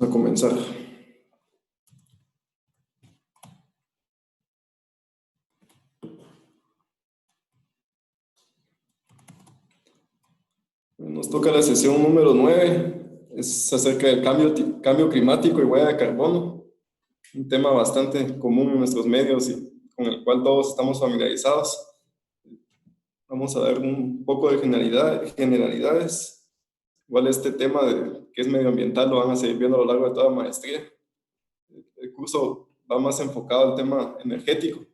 A comenzar. Nos toca la sesión número 9. Es acerca del cambio climático y huella de carbono. Un tema bastante común en nuestros medios y con el cual todos estamos familiarizados. Vamos a ver un poco de generalidades. Igual este tema que es medioambiental lo van a seguir viendo a lo largo de toda la maestría. El curso va más enfocado al tema energético.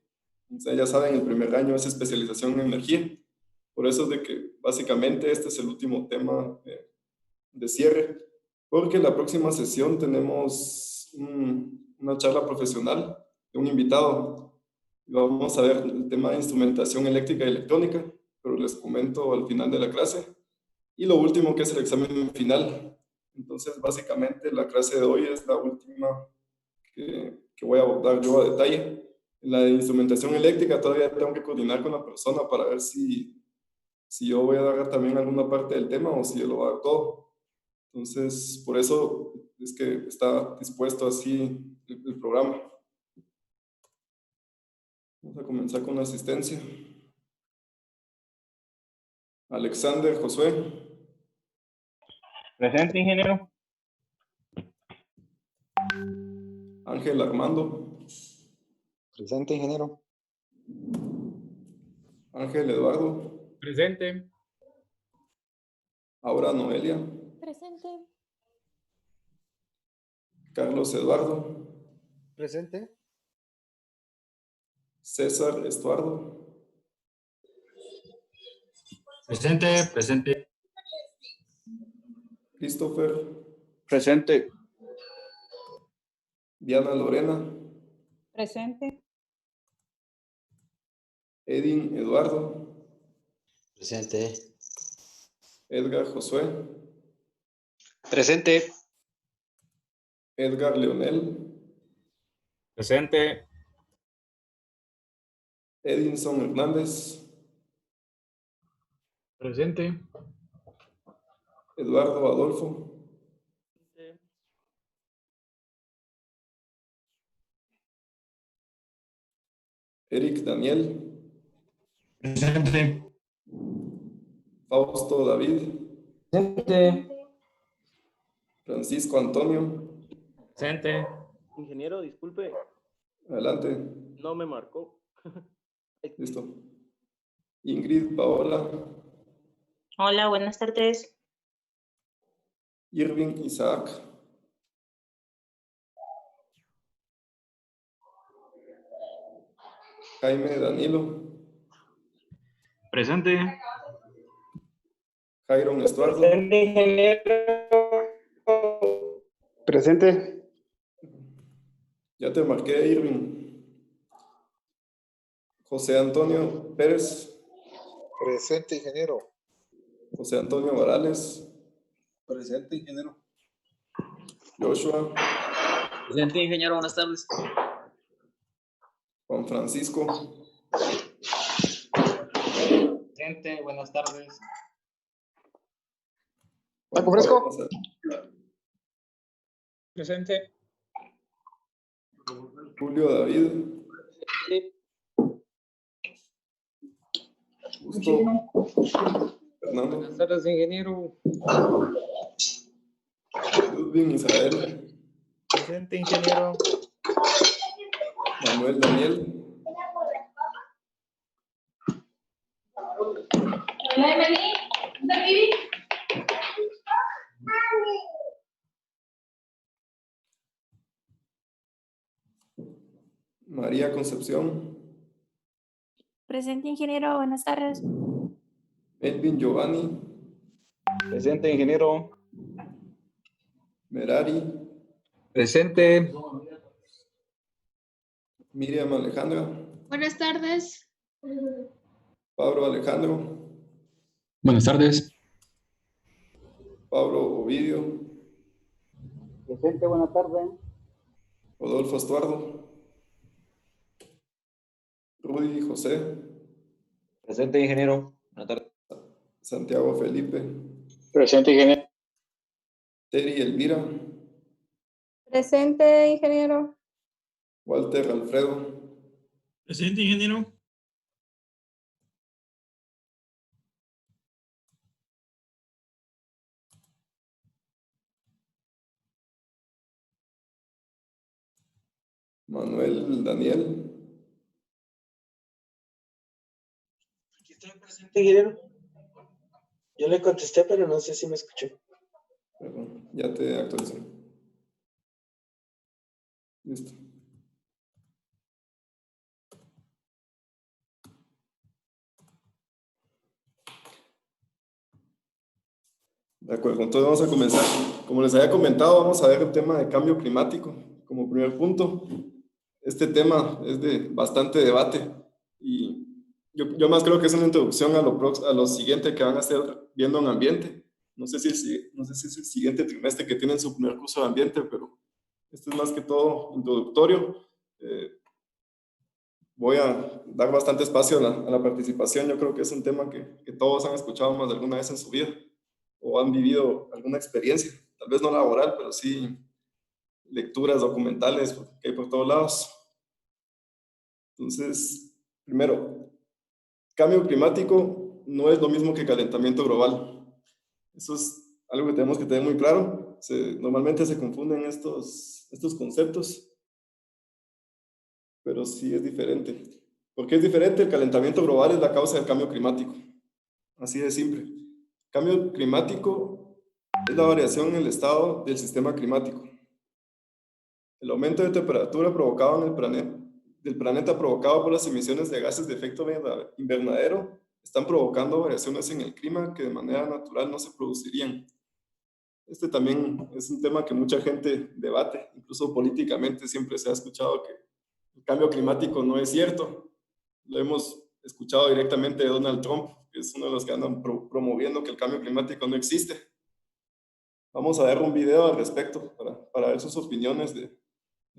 Entonces, ya saben, el primer año es especialización en energía. Por eso es de que básicamente este es el último tema de cierre, porque la próxima sesión tenemos una charla profesional de un invitado. Vamos a ver el tema de instrumentación eléctrica y electrónica, pero les comento al final de la clase. Y lo último que es el examen final. Entonces, básicamente la clase de hoy es la última que voy a abordar yo a detalle. En la de instrumentación eléctrica todavía tengo que coordinar con la persona para ver si yo voy a dar también alguna parte del tema o si yo lo voy a dar todo. Entonces, por eso es que está dispuesto así el programa. Vamos a comenzar con la asistencia. Alexander Josué. Presente, ingeniero. Ángel Armando. Presente, ingeniero. Ángel Eduardo. Presente. Aura Noelia. Presente. Carlos Eduardo. Presente. César Estuardo. Presente. Christopher. Presente. Diana Lorena. Presente. Edin Eduardo. Presente. Edgar Josué. Presente. Edgar Leonel. Presente. Edinson Hernández. Presente. Eduardo Adolfo. Eric Daniel. Presente. Fausto David. Presente. Francisco Antonio. Presente. Ingeniero, disculpe, Adelante. no me marcó. Listo. Ingrid Paola. Hola, buenas tardes. Irving Isaac. Jaime Danilo. Presente. Jairon Estuardo. Presente, ingeniero. Presente. Ya te marqué, Irving. José Antonio Pérez. Presente, ingeniero. José Antonio Morales. Presente, ingeniero. Joshua. Presente, ingeniero, buenas tardes. Juan Francisco. Presente, buenas tardes. ¿Taco fresco? Presente. Julio David. Justo. Fernando. Buenas tardes, ingeniero. Ludwig Israel. Presente, ingeniero. Manuel Daniel. Hola, Emily. ¿Dónde viví? María Concepción. Presente, ingeniero. Buenas tardes. Elvin Giovanni. Presente, ingeniero. Merari. Presente. Miriam Alejandra. Buenas tardes. Pablo Alejandro. Buenas tardes. Pablo Ovidio. Presente, buenas tardes. Rodolfo Estuardo. Rudy José. Presente, ingeniero. Buenas tardes. Santiago Felipe. Presente, ingeniero. Teri Elvira. Presente, ingeniero. Walter Alfredo. Presente, ingeniero. Manuel Daniel. Aquí estoy presente, ingeniero. Yo le contesté, pero no sé si me escuchó. Perdón, ya te actualicé. Listo. De acuerdo, entonces vamos a comenzar. Como les había comentado, vamos a ver el tema de cambio climático como primer punto. Este tema es de bastante debate y yo más creo que es una introducción a lo siguiente que van a estar viendo en ambiente. No sé si es el siguiente trimestre que tienen su primer curso de ambiente, pero este es más que todo introductorio. Voy a dar bastante espacio a la participación. Yo creo que es un tema que todos han escuchado más de alguna vez en su vida o han vivido alguna experiencia, tal vez no laboral, pero sí lecturas, documentales que hay por todos lados. Entonces, primero, cambio climático no es lo mismo que calentamiento global. Eso es algo que tenemos que tener muy claro. Normalmente se confunden estos conceptos, pero sí es diferente. ¿Por qué es diferente? El calentamiento global es la causa del cambio climático. Así de simple. Cambio climático es la variación en el estado del sistema climático. El aumento de temperatura provocado del planeta provocado por las emisiones de gases de efecto invernadero están provocando variaciones en el clima que de manera natural no se producirían. Este también es un tema que mucha gente debate, incluso políticamente siempre se ha escuchado que el cambio climático no es cierto. Lo hemos escuchado directamente de Donald Trump, que es uno de los que andan promoviendo que el cambio climático no existe. Vamos a ver un video al respecto para ver sus opiniones de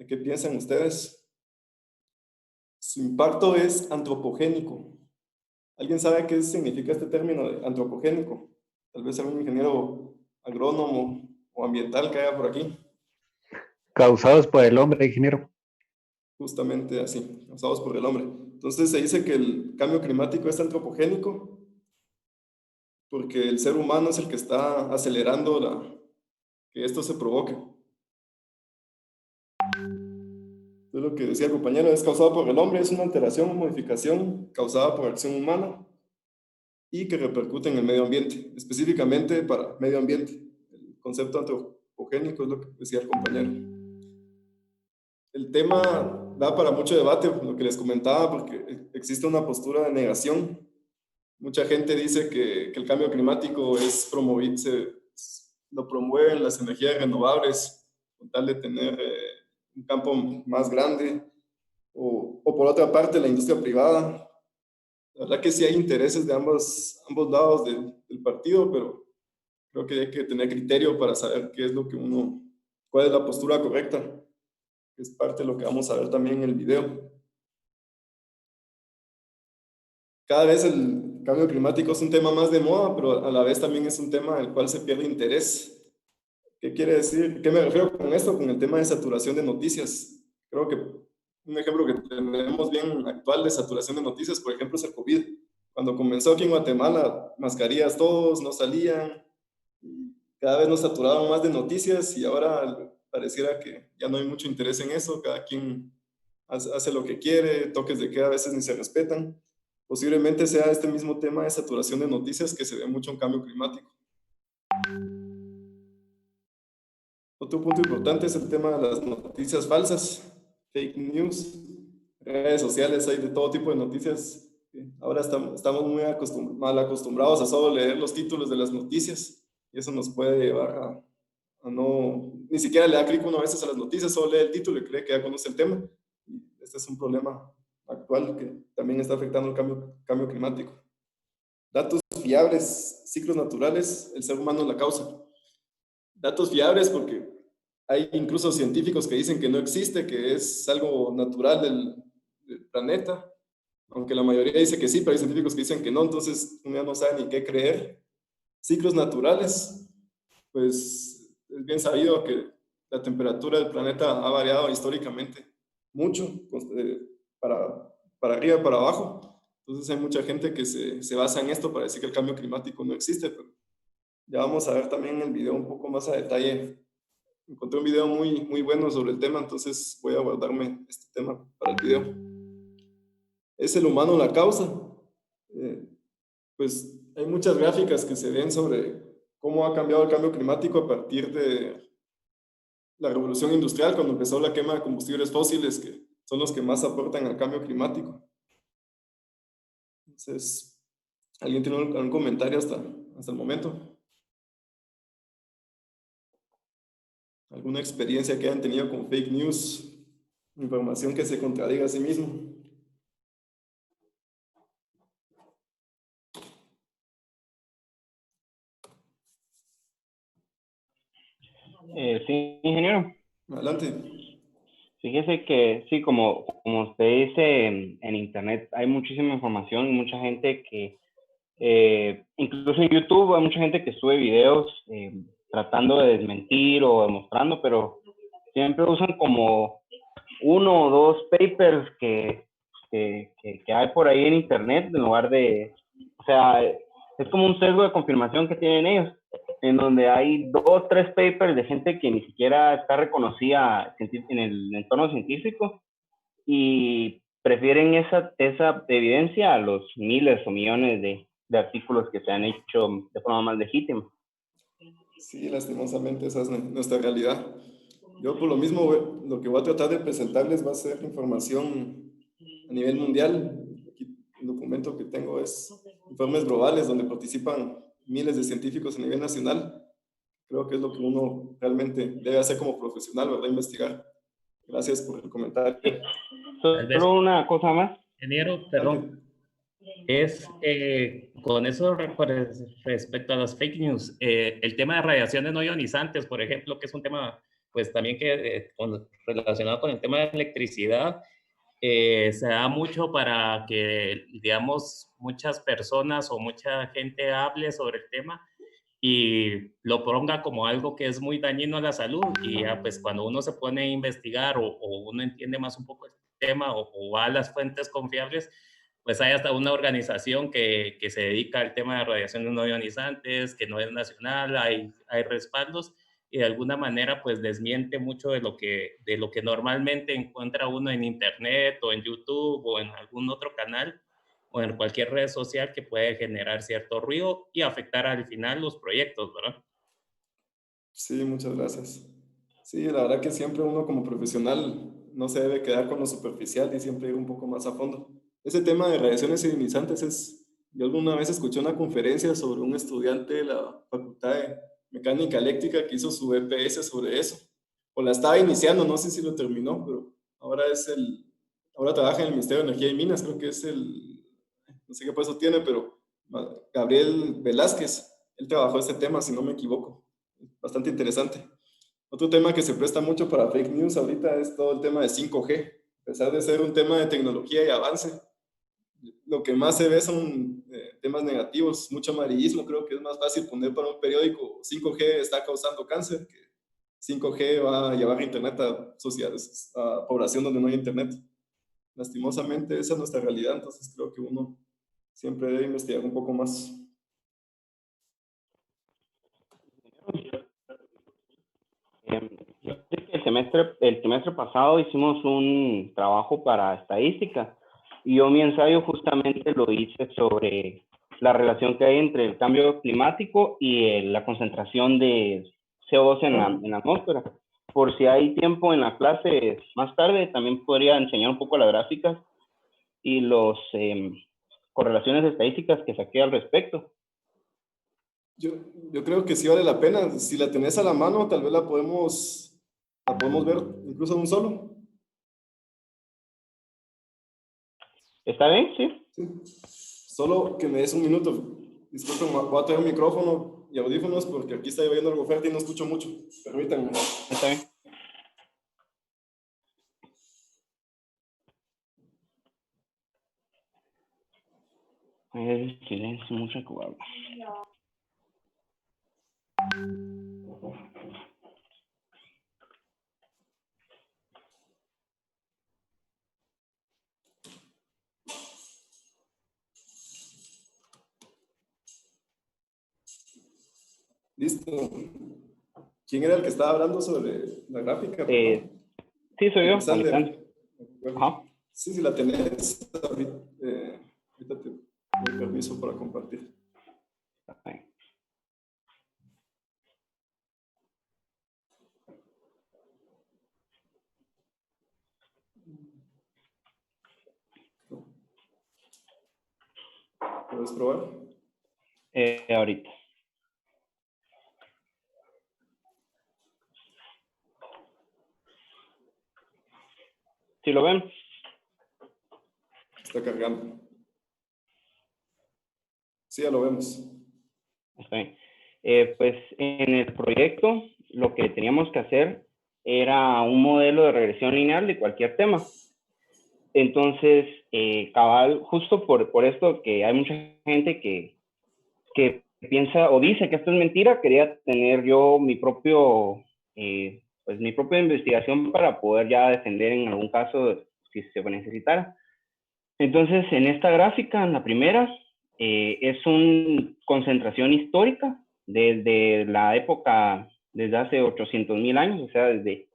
qué piensan ustedes. Su impacto es antropogénico. ¿Alguien sabe qué significa este término de antropogénico? Tal vez algún ingeniero agrónomo o ambiental que haya por aquí. Causados por el hombre, ingeniero. Justamente así, causados por el hombre. Entonces se dice que el cambio climático es antropogénico porque el ser humano es el que está acelerando que esto se provoque. Entonces, lo que decía el compañero es causado por el hombre, es una alteración o modificación causada por acción humana y que repercute en el medio ambiente, específicamente para medio ambiente. El concepto antropogénico es lo que decía el compañero. El tema da para mucho debate, lo que les comentaba, porque existe una postura de negación. Mucha gente dice que el cambio climático lo promueven las energías renovables con tal de tener un campo más grande, o por otra parte la industria privada. La verdad que sí hay intereses de ambos lados del partido, pero creo que hay que tener criterio para saber cuál es la postura correcta, que es parte de lo que vamos a ver también en el video. Cada vez el cambio climático es un tema más de moda, pero a la vez también es un tema del cual se pierde interés. ¿Qué quiere decir? ¿Qué me refiero con esto? Con el tema de saturación de noticias. Creo que un ejemplo que tenemos bien actual de saturación de noticias, por ejemplo, es el COVID. Cuando comenzó aquí en Guatemala, mascarillas todos, no salían, cada vez nos saturaban más de noticias y ahora pareciera que ya no hay mucho interés en eso, cada quien hace lo que quiere, toques de queda a veces ni se respetan. Posiblemente sea este mismo tema de saturación de noticias que se ve mucho en cambio climático. Otro punto importante es el tema de las noticias falsas, fake news, redes sociales, hay de todo tipo de noticias. Ahora estamos muy mal acostumbrados a solo leer los títulos de las noticias y eso nos puede llevar a no, ni siquiera le da clic uno a veces a las noticias, solo lee el título y cree que ya conoce el tema. Y este es un problema actual que también está afectando el cambio climático. Datos fiables, ciclos naturales, el ser humano es la causa. Datos fiables porque hay incluso científicos que dicen que no existe, que es algo natural del planeta, aunque la mayoría dice que sí, pero hay científicos que dicen que no, entonces uno ya no sabe ni qué creer. Ciclos naturales, pues es bien sabido que la temperatura del planeta ha variado históricamente mucho, para arriba y para abajo. Entonces hay mucha gente que se basa en esto para decir que el cambio climático no existe, pero ya vamos a ver también en el video un poco más a detalle. Encontré un video muy bueno sobre el tema, entonces voy a guardarme este tema para el video. ¿Es el humano la causa? Pues hay muchas gráficas que se ven sobre cómo ha cambiado el cambio climático a partir de la revolución industrial, cuando empezó la quema de combustibles fósiles, que son los que más aportan al cambio climático. Entonces, ¿alguien tiene algún comentario hasta el momento? ¿Alguna experiencia que hayan tenido con fake news? Información que se contradiga a sí mismo. Sí, ingeniero. Adelante. Fíjese que sí, como usted dice, en internet hay muchísima información y mucha gente que, incluso en YouTube hay mucha gente que sube videos tratando de desmentir o demostrando, pero siempre usan como uno o dos papers que hay por ahí en internet en lugar de, o sea, es como un sesgo de confirmación que tienen ellos, en donde hay 2, 3 papers de gente que ni siquiera está reconocida en el entorno científico y prefieren esa evidencia a los miles o millones de artículos que se han hecho de forma más legítima. Sí, lastimosamente esa es nuestra realidad. Yo por lo mismo lo que voy a tratar de presentarles va a ser información a nivel mundial. Aquí el documento que tengo es informes globales donde participan miles de científicos a nivel nacional. Creo que es lo que uno realmente debe hacer como profesional, ¿verdad? Investigar. Gracias por el comentario. Solo una cosa más. Ingeniero, perdón. Con eso respecto a las fake news, el tema de radiaciones no ionizantes, por ejemplo, que es un tema pues también que relacionado con el tema de electricidad, se da mucho para que, digamos, muchas personas o mucha gente hable sobre el tema y lo ponga como algo que es muy dañino a la salud, y ya pues cuando uno se pone a investigar o uno entiende más un poco el tema o va a las fuentes confiables, pues hay hasta una organización que se dedica al tema de radiaciones no ionizantes, que no es nacional, hay respaldos, y de alguna manera pues desmiente mucho de lo que normalmente encuentra uno en internet o en YouTube o en algún otro canal o en cualquier red social que puede generar cierto ruido y afectar al final los proyectos, ¿verdad? Sí, muchas gracias. Sí, la verdad que siempre uno como profesional no se debe quedar con lo superficial y siempre ir un poco más a fondo. Ese tema de radiaciones ionizantes yo alguna vez escuché una conferencia sobre un estudiante de la Facultad de Mecánica Eléctrica que hizo su EPS sobre eso. O la estaba iniciando, no sé si lo terminó, pero ahora trabaja en el Ministerio de Energía y Minas, creo que es no sé qué puesto tiene, pero Gabriel Velázquez, él trabajó este tema, si no me equivoco. Bastante interesante. Otro tema que se presta mucho para fake news ahorita es todo el tema de 5G. A pesar de ser un tema de tecnología y avance, lo que más se ve son temas negativos, mucho amarillismo. Creo que es más fácil poner para un periódico 5G está causando cáncer que 5G va a llevar internet a sociedades, a población donde no hay internet. Lastimosamente esa es nuestra realidad, entonces creo que uno siempre debe investigar un poco más. El semestre pasado hicimos un trabajo para estadística y yo mi ensayo justamente lo hice sobre la relación que hay entre el cambio climático y la concentración de CO2 en la atmósfera. Por si hay tiempo en la clase más tarde, también podría enseñar un poco las gráficas y las correlaciones estadísticas que saqué al respecto. Yo creo que sí vale la pena. Si la tenés a la mano, tal vez la podemos ver incluso de un solo. ¿Está bien? Sí. Sí. Solo que me des un minuto. Disculpen, voy a traer un micrófono y audífonos porque aquí está lloviendo algo fuerte y no escucho mucho. Permítanme. Está bien. Es silencio, mucha cuadra. Listo. ¿Quién era el que estaba hablando sobre la gráfica? Sí, soy yo, Alexander. Alexander. Ajá. Sí, la tenés. Ahorita te doy permiso para compartir. Okay. ¿Puedes probar? Ahorita. ¿Sí lo ven? Está cargando. Sí, ya lo vemos. Está bien. Pues en el proyecto lo que teníamos que hacer era un modelo de regresión lineal de cualquier tema. Entonces, cabal, justo por esto que hay mucha gente que piensa o dice que esto es mentira, quería tener yo mi propia investigación para poder ya defender en algún caso si se necesitara. Entonces, en esta gráfica, en la primera, es una concentración histórica desde la época, desde hace 800,000 años, o sea, desde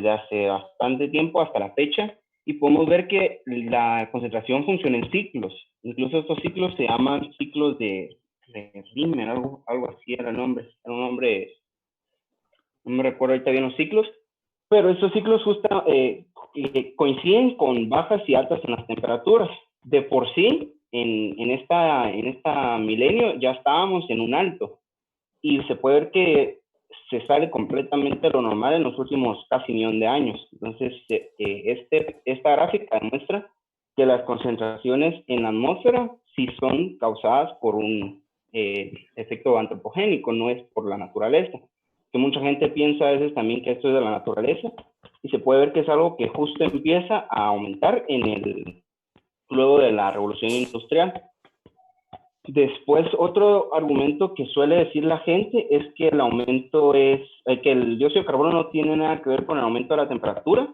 hace bastante tiempo hasta la fecha, y podemos ver que la concentración funciona en ciclos. Incluso estos ciclos se llaman ciclos de Riemann, algo así era el nombre. Era un nombre, no me recuerdo ahorita bien los ciclos, pero estos ciclos coinciden con bajas y altas en las temperaturas. De por sí, en esta milenio ya estábamos en un alto, y se puede ver que se sale completamente de lo normal en los últimos casi 1,000,000 de años. Entonces, esta gráfica demuestra que las concentraciones en la atmósfera sí son causadas por un efecto antropogénico, no es por la naturaleza. Que mucha gente piensa a veces también que esto es de la naturaleza, y se puede ver que es algo que justo empieza a aumentar luego de la revolución industrial. Después, otro argumento que suele decir la gente es que que el dióxido de carbono no tiene nada que ver con el aumento de la temperatura.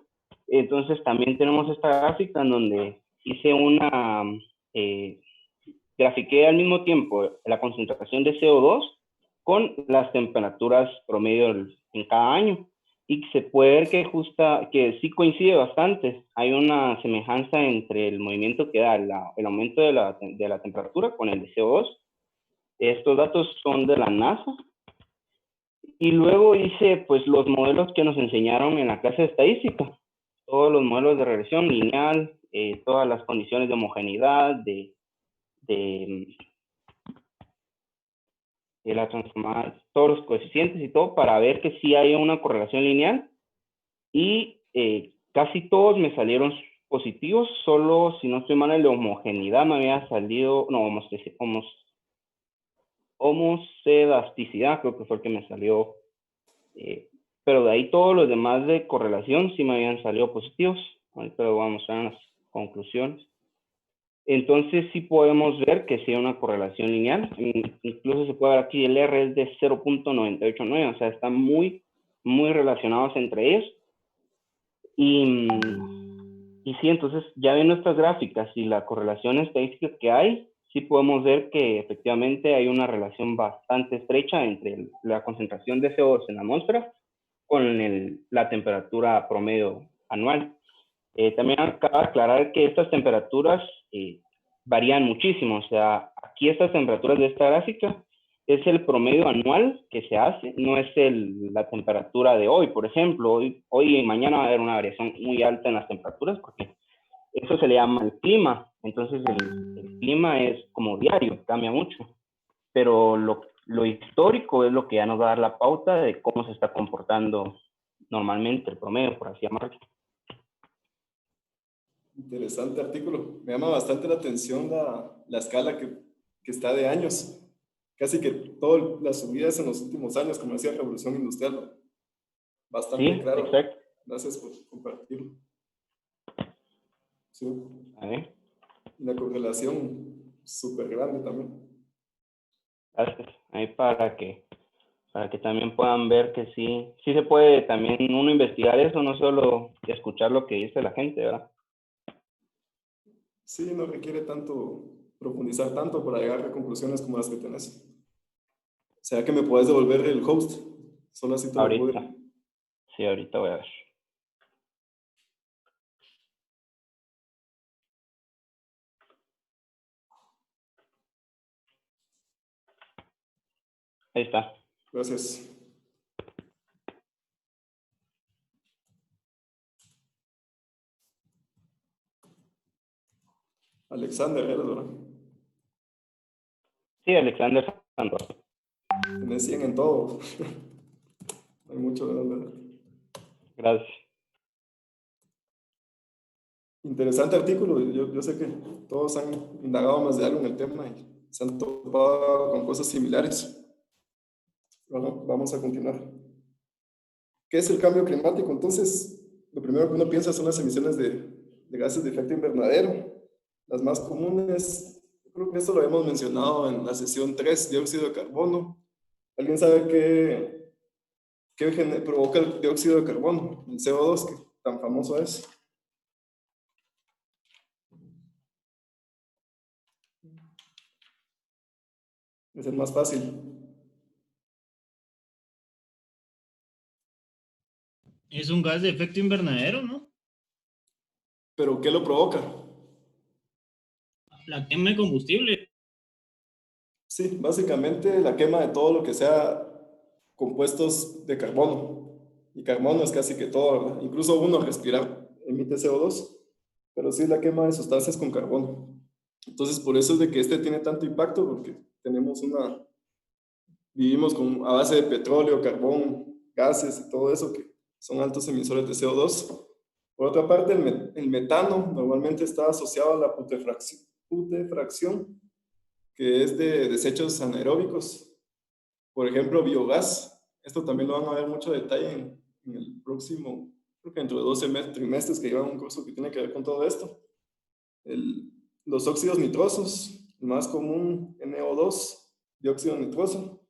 Entonces, también tenemos esta gráfica en donde hice grafiqué al mismo tiempo la concentración de CO2 con las temperaturas promedio en cada año. Y se puede ver que sí coincide bastante. Hay una semejanza entre el movimiento que da el aumento de la temperatura con el de CO2. Estos datos son de la NASA. Y luego hice pues los modelos que nos enseñaron en la clase de estadística. Todos los modelos de regresión lineal, todas las condiciones de homogeneidad, de la transformada, todos los coeficientes y todo, para ver que sí hay una correlación lineal, y casi todos me salieron positivos. Solo, si no estoy mal, el de homogeneidad me había salido, no, homocedasticidad creo que fue el que me salió, pero de ahí todos los demás de correlación sí me habían salido positivos. Ahorita lo vamos a ver en las conclusiones. Entonces sí podemos ver que sí hay una correlación lineal. Incluso se puede ver aquí el R es de 0.989, o sea, están muy, muy relacionados entre ellos. Y sí, entonces ya viendo estas gráficas y la correlación estadística que hay, sí podemos ver que efectivamente hay una relación bastante estrecha entre la concentración de CO2 en la atmósfera con la temperatura promedio anual. También acaba de aclarar que estas temperaturas varían muchísimo. O sea, aquí estas temperaturas de esta gráfica es el promedio anual que se hace, no es la temperatura de hoy. Por ejemplo, hoy y mañana va a haber una variación muy alta en las temperaturas porque eso se le llama el clima. Entonces el clima es como diario, cambia mucho. Pero lo histórico es lo que ya nos va a dar la pauta de cómo se está comportando normalmente el promedio, por así llamarlo. Interesante artículo. Me llama bastante la atención la escala que está de años. Casi que todas las subidas en los últimos años, como decía, revolución industrial, ¿no? Bastante Sí, claro. exacto. Gracias por compartirlo. Sí. A ver. Una correlación súper grande también. Gracias. Ahí para que también puedan ver que sí se puede también uno investigar eso, no solo escuchar lo que dice la gente, ¿verdad? Sí, no requiere tanto profundizar tanto para llegar a conclusiones como las que tenés. ¿Será que me puedes devolver el host? Solo así te lo puedo. Ahorita. Sí, ahorita voy a ver. Ahí está. Gracias. Alexander, ¿verdad? Sí, Alexander Santos. Tenés 100 en todo. Hay mucho de dónde ver. Gracias. Interesante artículo. Yo sé que todos han indagado más de algo en el tema y se han topado con cosas similares. Bueno, vamos a continuar. ¿Qué es el cambio climático? Entonces, lo primero que uno piensa son las emisiones de gases de efecto invernadero. Las más comunes, creo que esto lo habíamos mencionado en la sesión 3, dióxido de carbono. ¿Alguien sabe qué provoca el dióxido de carbono? El CO2, que tan famoso es. Es el más fácil. Es un gas de efecto invernadero, ¿no? ¿Pero qué lo provoca? La quema de combustible. Sí, básicamente la quema de todo lo que sea compuestos de carbono. Y carbono es casi que todo, ¿verdad? Incluso uno respirar emite CO2, pero sí es la quema de sustancias con carbono. Entonces, por eso es de que este tiene tanto impacto, porque vivimos a base de petróleo, carbón, gases y todo eso que son altos emisores de CO2. Por otra parte, el metano normalmente está asociado a la putrefacción, que es de desechos anaeróbicos. Por ejemplo, biogás. Esto también lo van a ver mucho detalle en el próximo, creo que dentro de 12 trimestres que llevan un curso que tiene que ver con todo esto. Los óxidos nitrosos, el más común, NO2, dióxido nitroso.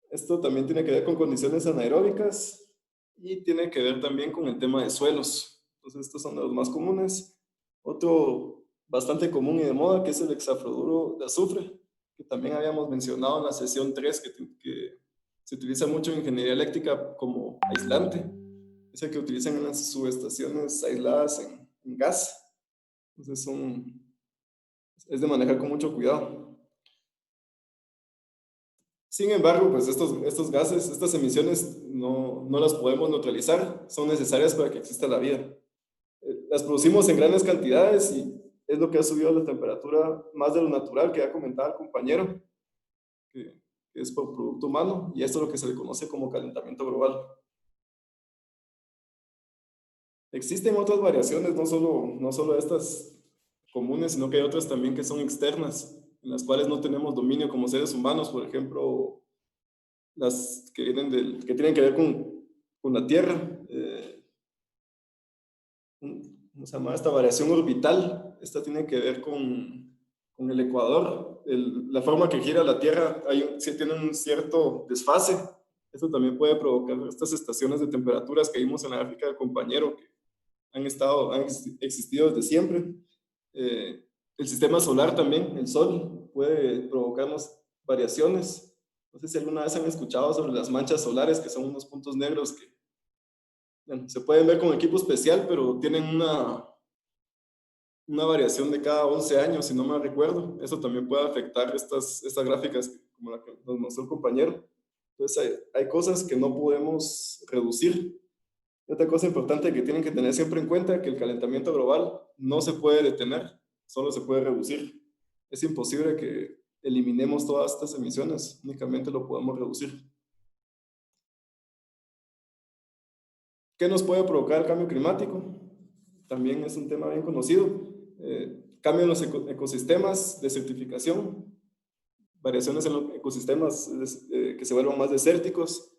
Esto también tiene que ver con condiciones anaeróbicas y tiene que ver también con el tema de suelos. Entonces, estos son los más comunes. Otro bastante común y de moda, que es el hexafluoruro de azufre, que también habíamos mencionado en la sesión 3, que se utiliza mucho en ingeniería eléctrica como aislante. Es el que utilizan en las subestaciones aisladas en gas. Entonces, es de manejar con mucho cuidado. Sin embargo, pues estos gases, estas emisiones no las podemos neutralizar, son necesarias para que exista la vida. Las producimos en grandes cantidades y es lo que ha subido la temperatura más de lo natural, que ya comentaba el compañero, que es por producto humano, y esto es lo que se le conoce como calentamiento global. Existen otras variaciones, no solo estas comunes, sino que hay otras también que son externas, en las cuales no tenemos dominio como seres humanos, por ejemplo, las que tienen que ver con la Tierra. ¿Cómo se llama? Esta variación orbital, esta tiene que ver con el ecuador. La forma que gira la Tierra sí tiene un cierto desfase. Esto también puede provocar estas estaciones de temperaturas que vimos en la gráfica del compañero, que han existido desde siempre. El sistema solar también, el Sol, puede provocarnos variaciones. No sé si alguna vez han escuchado sobre las manchas solares, que son unos puntos negros que se pueden ver con equipo especial, pero tienen una variación de cada 11 años, si no me recuerdo. Eso también puede afectar estas gráficas, como la que nos mostró el compañero. Entonces, hay cosas que no podemos reducir. Y otra cosa importante que tienen que tener siempre en cuenta, que el calentamiento global no se puede detener, solo se puede reducir. Es imposible que eliminemos todas estas emisiones, únicamente lo podemos reducir. ¿Qué nos puede provocar el cambio climático? También es un tema bien conocido. Cambio en los ecosistemas, desertificación, variaciones en los ecosistemas que se vuelvan más desérticos.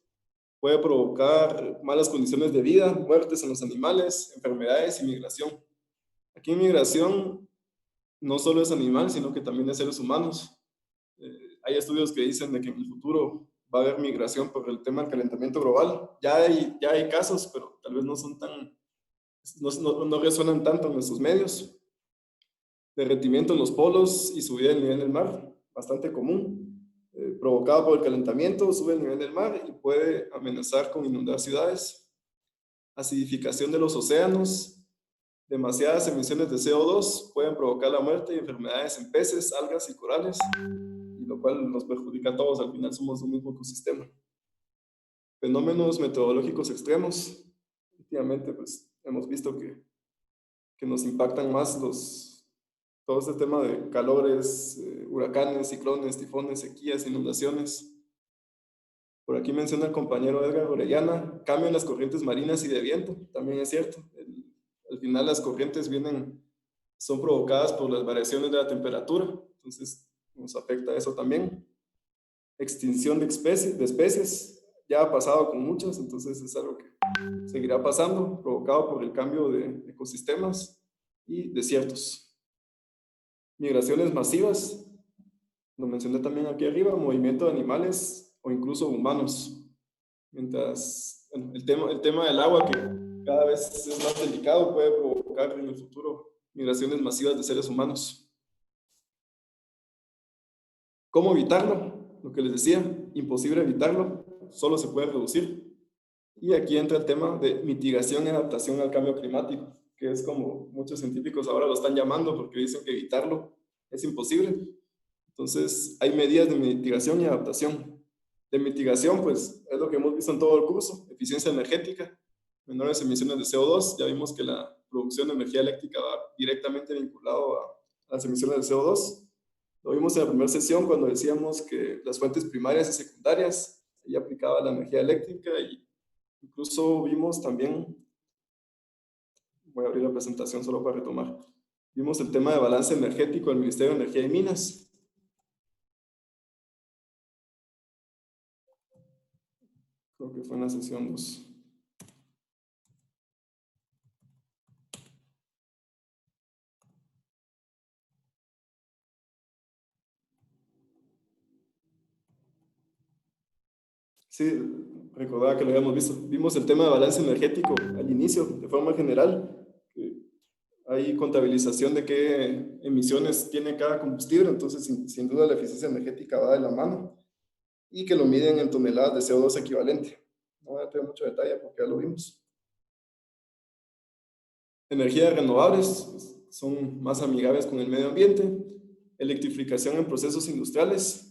Puede provocar malas condiciones de vida, muertes en los animales, enfermedades y migración. Aquí en migración no solo es animal, sino que también de seres humanos. Hay estudios que dicen de que en el futuro va a haber migración por el tema del calentamiento global. Ya hay casos, pero tal vez no resuenan tanto en nuestros medios. Derretimiento en los polos y subida del nivel del mar, bastante común. provocada por el calentamiento, sube el nivel del mar y puede amenazar con inundar ciudades. Acidificación de los océanos. Demasiadas emisiones de CO2 pueden provocar la muerte y enfermedades en peces, algas y corales, y lo cual nos perjudica a todos. Al final somos un mismo ecosistema. Fenómenos meteorológicos extremos. Últimamente pues, hemos visto que nos impactan más todo este tema de calores, huracanes, ciclones, tifones, sequías, inundaciones. Por aquí menciona el compañero Edgar Orellana, cambio en las corrientes marinas y de viento. También es cierto. Al final las corrientes son provocadas por las variaciones de la temperatura, entonces nos afecta eso también. Extinción de especies, ya ha pasado con muchas, entonces es algo que seguirá pasando, provocado por el cambio de ecosistemas y desiertos. Migraciones masivas, lo mencioné también aquí arriba, movimiento de animales o incluso humanos. Mientras el tema del agua, que cada vez es más delicado, puede provocar en el futuro migraciones masivas de seres humanos. ¿Cómo evitarlo? Lo que les decía, imposible evitarlo, solo se puede reducir. Y aquí entra el tema de mitigación y adaptación al cambio climático, que es como muchos científicos ahora lo están llamando porque dicen que evitarlo es imposible. Entonces, hay medidas de mitigación y adaptación. De mitigación, pues, es lo que hemos visto en todo el curso: eficiencia energética, menores emisiones de CO2. Ya vimos que la producción de energía eléctrica va directamente vinculado a las emisiones de CO2. Lo vimos en la primera sesión cuando decíamos que las fuentes primarias y secundarias, ahí aplicaba la energía eléctrica, y incluso vimos también, voy a abrir la presentación solo para retomar, vimos el tema de balance energético del Ministerio de Energía y Minas. Creo que fue en la sesión 2. Sí, recordaba que lo habíamos visto. Vimos el tema de balance energético al inicio, de forma general. Hay contabilización de qué emisiones tiene cada combustible, entonces sin duda la eficiencia energética va de la mano, y que lo miden en toneladas de CO2 equivalente. No voy a tener mucho detalle porque ya lo vimos. Energías renovables, pues, son más amigables con el medio ambiente. Electrificación en procesos industriales.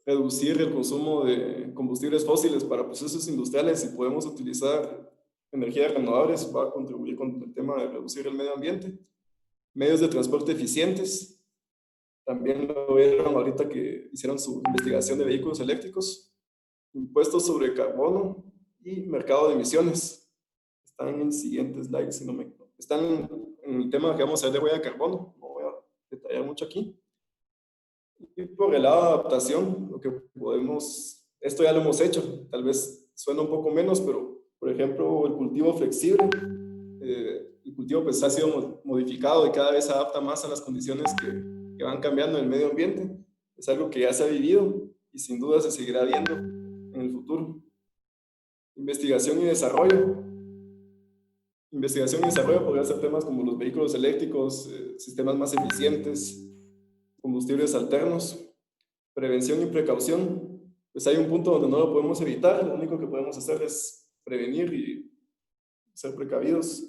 Reducir el consumo de combustibles fósiles para procesos industriales. Si podemos utilizar energías renovables, va a contribuir con el tema de reducir el medio ambiente. Medios de transporte eficientes. También lo vieron ahorita que hicieron su investigación de vehículos eléctricos. Impuestos sobre carbono y mercado de emisiones. Están en el siguiente slide, si no me equivoco. Están en el tema que vamos a ver de huella de carbono. No voy a detallar mucho aquí. Y por el lado de adaptación, lo que podemos, esto ya lo hemos hecho, tal vez suena un poco menos, pero por ejemplo el cultivo flexible, el cultivo pues ha sido modificado y cada vez se adapta más a las condiciones que van cambiando en el medio ambiente. Es algo que ya se ha vivido y sin duda se seguirá viendo en el futuro. Investigación y desarrollo. Investigación y desarrollo podría ser temas como los vehículos eléctricos, sistemas más eficientes, combustibles alternos. Prevención y precaución, pues hay un punto donde no lo podemos evitar, lo único que podemos hacer es prevenir y ser precavidos.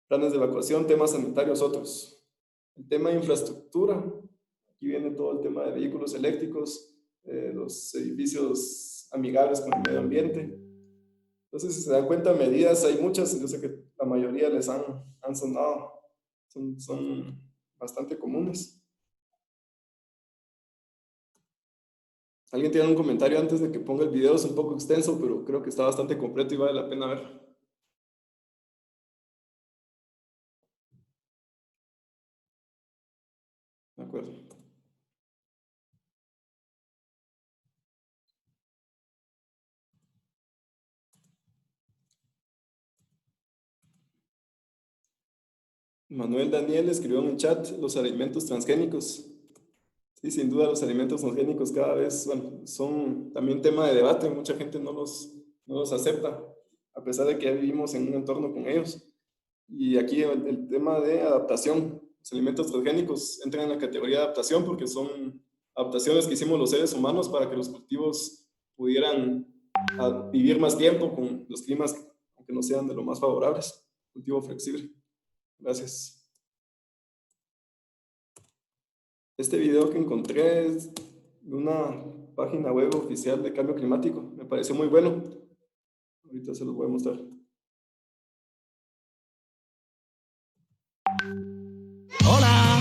Planes de evacuación, temas sanitarios, otros. El tema de infraestructura, aquí viene todo el tema de vehículos eléctricos, los edificios amigables con el medio ambiente. Entonces, si se dan cuenta, medidas hay muchas, yo sé que la mayoría les han sonado, son bastante comunes. ¿Alguien tiene un comentario antes de que ponga el video? Es un poco extenso, pero creo que está bastante completo y vale la pena ver. De acuerdo. Manuel Daniel escribió en el chat los alimentos transgénicos. Sí, sin duda los alimentos transgénicos cada vez, bueno, son también tema de debate. Mucha gente no los acepta, a pesar de que ya vivimos en un entorno con ellos. Y aquí el tema de adaptación. Los alimentos transgénicos entran en la categoría de adaptación porque son adaptaciones que hicimos los seres humanos para que los cultivos pudieran vivir más tiempo con los climas, aunque no sean de lo más favorables. Cultivo flexible. Gracias. Este video que encontré es de una página web oficial de cambio climático. Me pareció muy bueno. Ahorita se los voy a mostrar. ¡Hola!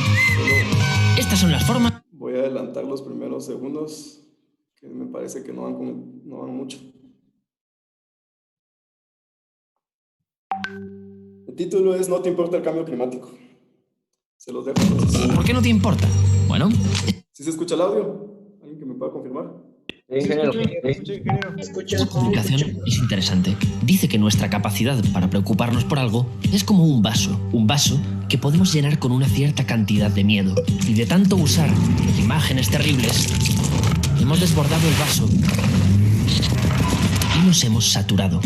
Estas son las formas. Voy a adelantar los primeros segundos, que me parece que no van mucho. El título es "No te importa el cambio climático". Se los dejo entonces. ¿Por qué no te importa? Bueno. ¿Sí se escucha el audio? ¿Alguien que me pueda confirmar? Su publicación es interesante. Dice que nuestra capacidad para preocuparnos por algo es como un vaso que podemos llenar con una cierta cantidad de miedo. Y de tanto usar imágenes terribles, hemos desbordado el vaso y nos hemos saturado.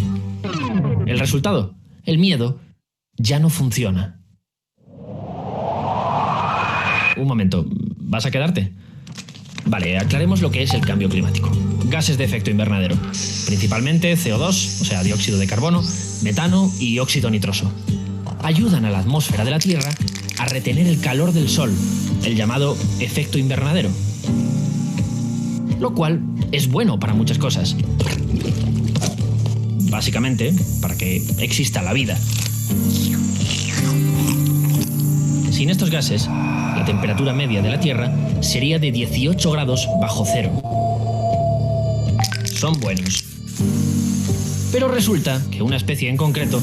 El resultado, el miedo, ya no funciona. Un momento, ¿vas a quedarte? Vale, aclaremos lo que es el cambio climático. Gases de efecto invernadero, principalmente CO2, o sea, dióxido de carbono, metano y óxido nitroso. Ayudan a la atmósfera de la Tierra a retener el calor del Sol, el llamado efecto invernadero. Lo cual es bueno para muchas cosas. Básicamente, para que exista la vida. Sin estos gases, la temperatura media de la Tierra sería de 18 grados bajo cero. Son buenos. Pero resulta que una especie en concreto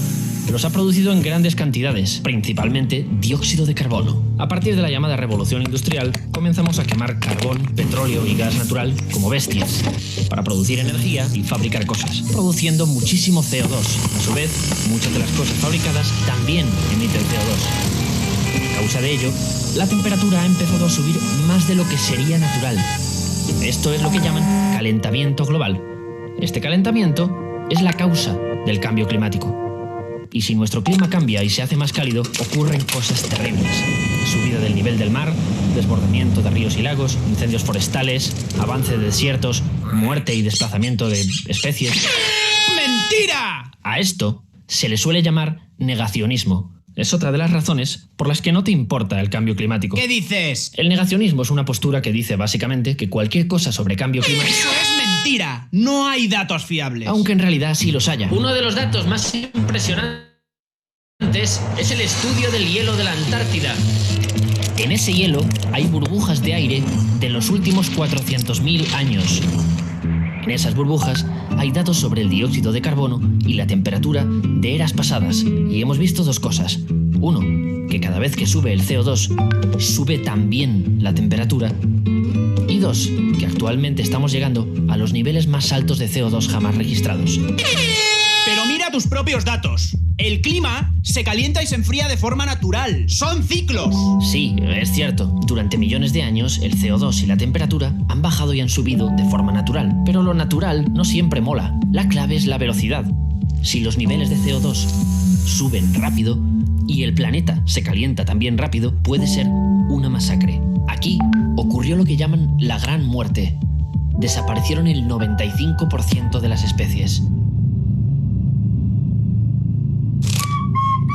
los ha producido en grandes cantidades, principalmente dióxido de carbono. A partir de la llamada revolución industrial, comenzamos a quemar carbón, petróleo y gas natural como bestias, para producir energía y fabricar cosas, produciendo muchísimo CO2. A su vez, muchas de las cosas fabricadas también emiten CO2. A causa de ello, la temperatura ha empezado a subir más de lo que sería natural. Esto es lo que llaman calentamiento global. Este calentamiento es la causa del cambio climático. Y si nuestro clima cambia y se hace más cálido, ocurren cosas terribles. Subida del nivel del mar, desbordamiento de ríos y lagos, incendios forestales, avance de desiertos, muerte y desplazamiento de especies. ¡Mentira! A esto se le suele llamar negacionismo. Es otra de las razones por las que no te importa el cambio climático. ¿Qué dices? El negacionismo es una postura que dice básicamente que cualquier cosa sobre cambio climático... ¡Eso es mentira! No hay datos fiables. Aunque en realidad sí los haya. Uno de los datos más impresionantes es el estudio del hielo de la Antártida. En ese hielo hay burbujas de aire de los últimos 400.000 años. En esas burbujas hay datos sobre el dióxido de carbono y la temperatura de eras pasadas. Y hemos visto dos cosas. Uno, que cada vez que sube el CO2, sube también la temperatura. Y dos, que actualmente estamos llegando a los niveles más altos de CO2 jamás registrados. Pero mira tus propios datos. El clima se calienta y se enfría de forma natural. ¡Son ciclos! Sí, es cierto. Durante millones de años, el CO2 y la temperatura han bajado y han subido de forma natural. Pero lo natural no siempre mola. La clave es la velocidad. Si los niveles de CO2 suben rápido y el planeta se calienta también rápido, puede ser una masacre. Aquí ocurrió lo que llaman la Gran Muerte. Desaparecieron el 95% de las especies.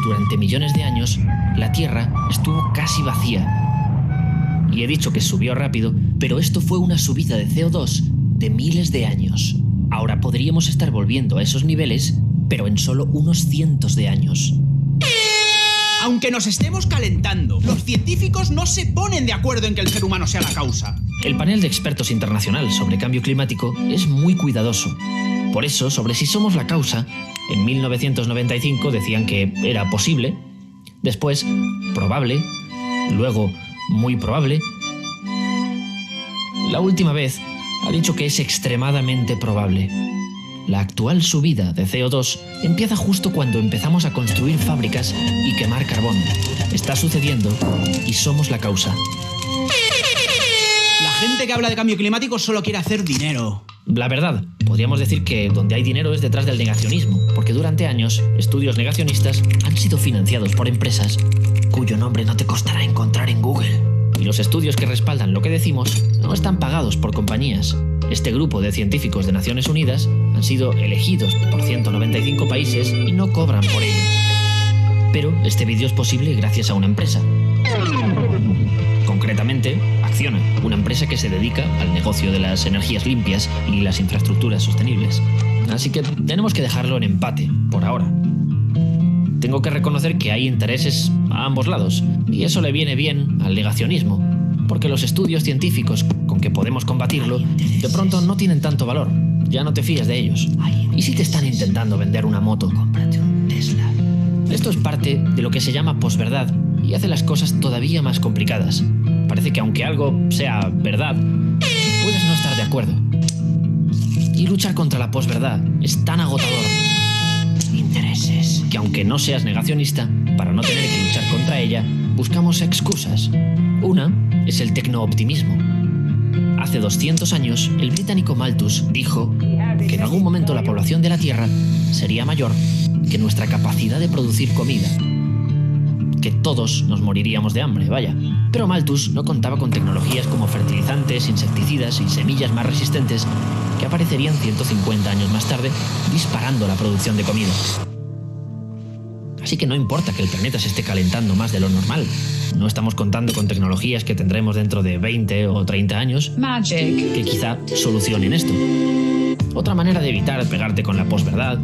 Durante millones de años, la Tierra estuvo casi vacía. Y he dicho que subió rápido, pero esto fue una subida de CO2 de miles de años. Ahora podríamos estar volviendo a esos niveles, pero en solo unos cientos de años. Aunque nos estemos calentando, los científicos no se ponen de acuerdo en que el ser humano sea la causa. El panel de expertos internacional sobre cambio climático es muy cuidadoso. Por eso, sobre si somos la causa, en 1995 decían que era posible, después probable, luego muy probable. La última vez ha dicho que es extremadamente probable. La actual subida de CO2 empieza justo cuando empezamos a construir fábricas y quemar carbón. Está sucediendo y somos la causa. La gente que habla de cambio climático solo quiere hacer dinero. La verdad, podríamos decir que donde hay dinero es detrás del negacionismo, porque durante años, estudios negacionistas han sido financiados por empresas cuyo nombre no te costará encontrar en Google. Y los estudios que respaldan lo que decimos no están pagados por compañías. Este grupo de científicos de Naciones Unidas han sido elegidos por 195 países y no cobran por ello. Pero este vídeo es posible gracias a una empresa. Concretamente, Acciona, una empresa que se dedica al negocio de las energías limpias y las infraestructuras sostenibles. Así que tenemos que dejarlo en empate, por ahora. Tengo que reconocer que hay intereses a ambos lados, y eso le viene bien al negacionismo, porque los estudios científicos con que podemos combatirlo de pronto no tienen tanto valor, ya no te fías de ellos. ¿Y si te están intentando vender una moto? Cómprate un Tesla. Esto es parte de lo que se llama posverdad y hace las cosas todavía más complicadas. Parece que aunque algo sea verdad, puedes no estar de acuerdo. Y luchar contra la posverdad es tan agotador. Intereses. Que aunque no seas negacionista, para no tener que luchar contra ella, buscamos excusas. Una es el tecno-optimismo. Hace 200 años, el británico Malthus dijo que en algún momento la población de la Tierra sería mayor que nuestra capacidad de producir comida. Que todos nos moriríamos de hambre, vaya. Pero Malthus no contaba con tecnologías como fertilizantes, insecticidas y semillas más resistentes que aparecerían 150 años más tarde, disparando la producción de comida. Así que no importa que el planeta se esté calentando más de lo normal. No estamos contando con tecnologías que tendremos dentro de 20 o 30 años que quizá solucionen esto. Otra manera de evitar pegarte con la posverdad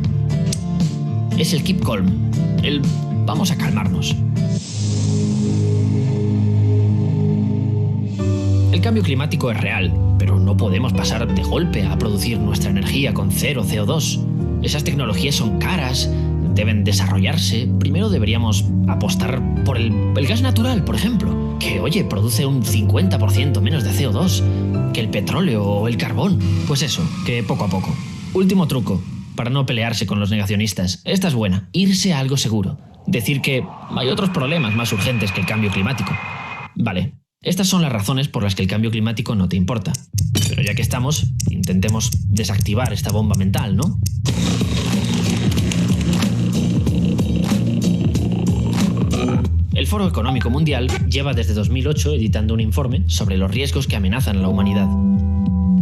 es el keep calm, el vamos a calmarnos. El cambio climático es real, pero no podemos pasar de golpe a producir nuestra energía con cero CO2. Esas tecnologías son caras, deben desarrollarse. Primero deberíamos apostar por el gas natural, por ejemplo, que, oye, produce un 50% menos de CO2 que el petróleo o el carbón. Pues eso, que poco a poco. Último truco, para no pelearse con los negacionistas. Esta es buena, irse a algo seguro. Decir que hay otros problemas más urgentes que el cambio climático. Vale, estas son las razones por las que el cambio climático no te importa. Pero ya que estamos, intentemos desactivar esta bomba mental, ¿no? El Foro Económico Mundial lleva desde 2008 editando un informe sobre los riesgos que amenazan a la humanidad.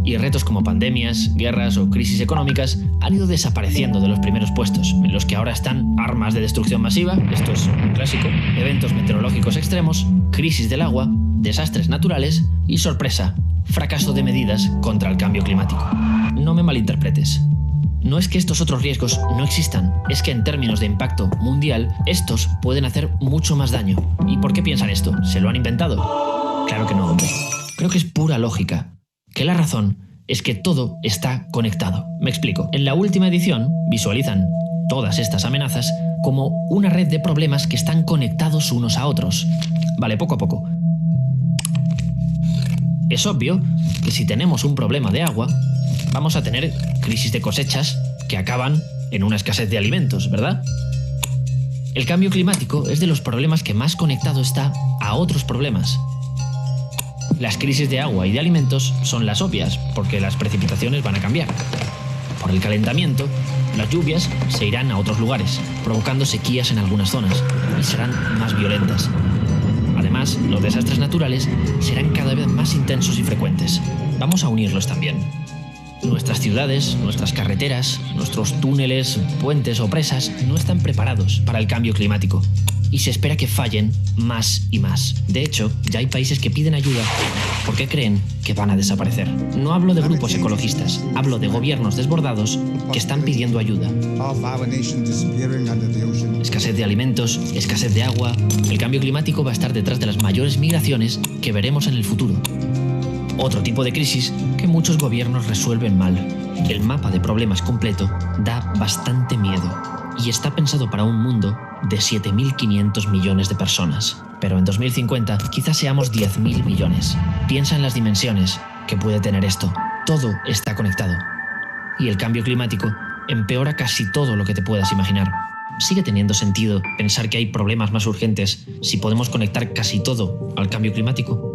Y retos como pandemias, guerras o crisis económicas han ido desapareciendo de los primeros puestos, en los que ahora están armas de destrucción masiva, esto es un clásico, eventos meteorológicos extremos, crisis del agua, desastres naturales y, sorpresa, fracaso de medidas contra el cambio climático. No me malinterpretes. No es que estos otros riesgos no existan, es que en términos de impacto mundial, estos pueden hacer mucho más daño. ¿Y por qué piensan esto? ¿Se lo han inventado? Claro que no, hombre. Creo que es pura lógica. Que la razón es que todo está conectado. Me explico. En la última edición visualizan todas estas amenazas como una red de problemas que están conectados unos a otros. Vale, poco a poco. Es obvio que si tenemos un problema de agua, vamos a tener crisis de cosechas que acaban en una escasez de alimentos, ¿verdad? El cambio climático es de los problemas que más conectado está a otros problemas. Las crisis de agua y de alimentos son las obvias, porque las precipitaciones van a cambiar. Por el calentamiento, las lluvias se irán a otros lugares, provocando sequías en algunas zonas, y serán más violentas. Además, los desastres naturales serán cada vez más intensos y frecuentes. Vamos a unirlos también. Nuestras ciudades, nuestras carreteras, nuestros túneles, puentes o presas no están preparados para el cambio climático y se espera que fallen más y más. De hecho, ya hay países que piden ayuda porque creen que van a desaparecer. No hablo de grupos ecologistas, hablo de gobiernos desbordados que están pidiendo ayuda. Escasez de alimentos, escasez de agua. El cambio climático va a estar detrás de las mayores migraciones que veremos en el futuro. Otro tipo de crisis que muchos gobiernos resuelven mal. El mapa de problemas completo da bastante miedo y está pensado para un mundo de 7.500 millones de personas. Pero en 2050 quizás seamos 10.000 millones. Piensa en las dimensiones que puede tener esto. Todo está conectado. Y el cambio climático empeora casi todo lo que te puedas imaginar. ¿Sigue teniendo sentido pensar que hay problemas más urgentes si podemos conectar casi todo al cambio climático?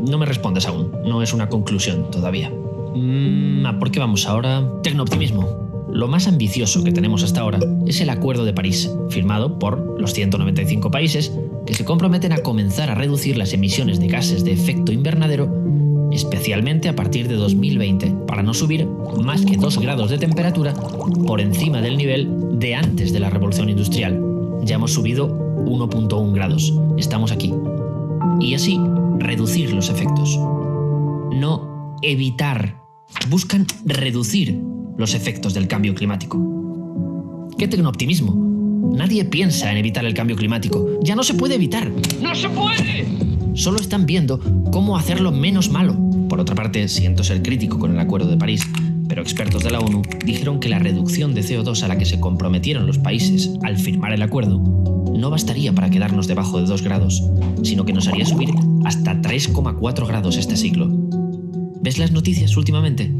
No me respondas aún, no es una conclusión todavía. ¿A por qué vamos ahora? Tecnooptimismo. Lo más ambicioso que tenemos hasta ahora es el Acuerdo de París, firmado por los 195 países que se comprometen a comenzar a reducir las emisiones de gases de efecto invernadero, especialmente a partir de 2020, para no subir más que 2 grados de temperatura por encima del nivel de antes de la Revolución Industrial. Ya hemos subido 1.1 grados. Estamos aquí. Y así, reducir los efectos. No evitar. Buscan reducir los efectos del cambio climático. ¡Qué tecnooptimismo! Nadie piensa en evitar el cambio climático. ¡Ya no se puede evitar! ¡No se puede! Solo están viendo cómo hacerlo menos malo. Por otra parte, siento ser crítico con el Acuerdo de París, pero expertos de la ONU dijeron que la reducción de CO2 a la que se comprometieron los países al firmar el acuerdo no bastaría para quedarnos debajo de 2 grados, sino que nos haría subir hasta 3,4 grados este siglo. ¿Ves las noticias últimamente?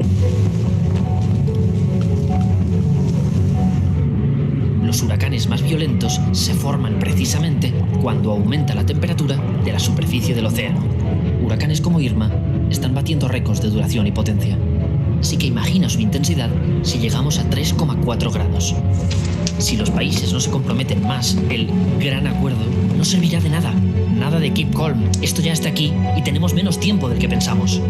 Los huracanes más violentos se forman precisamente cuando aumenta la temperatura de la superficie del océano. Huracanes como Irma están batiendo récords de duración y potencia. Así que imagina su intensidad si llegamos a 3,4 grados. Si los países no se comprometen más, el gran acuerdo no servirá de nada. Nada de keep calm. Esto ya está aquí y tenemos menos tiempo del que pensamos.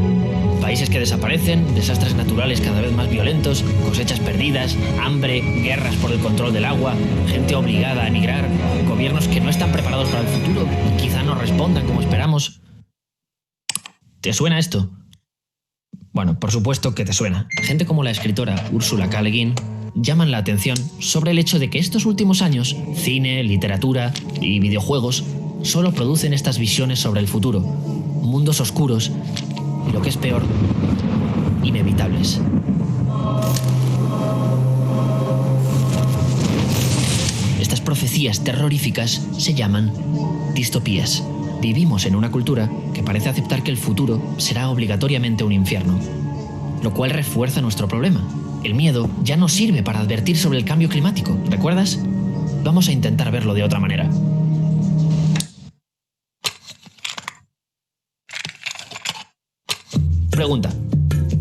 Países que desaparecen, desastres naturales cada vez más violentos, cosechas perdidas, hambre, guerras por el control del agua, gente obligada a emigrar, gobiernos que no están preparados para el futuro y quizá no respondan como esperamos. ¿Te suena esto? Bueno, por supuesto que te suena. Gente como la escritora Ursula K. Le Guin llaman la atención sobre el hecho de que estos últimos años, cine, literatura y videojuegos solo producen estas visiones sobre el futuro, mundos oscuros y, lo que es peor, inevitables. Estas profecías terroríficas se llaman distopías. Vivimos en una cultura que parece aceptar que el futuro será obligatoriamente un infierno, lo cual refuerza nuestro problema. El miedo ya no sirve para advertir sobre el cambio climático, ¿recuerdas? Vamos a intentar verlo de otra manera. Pregunta: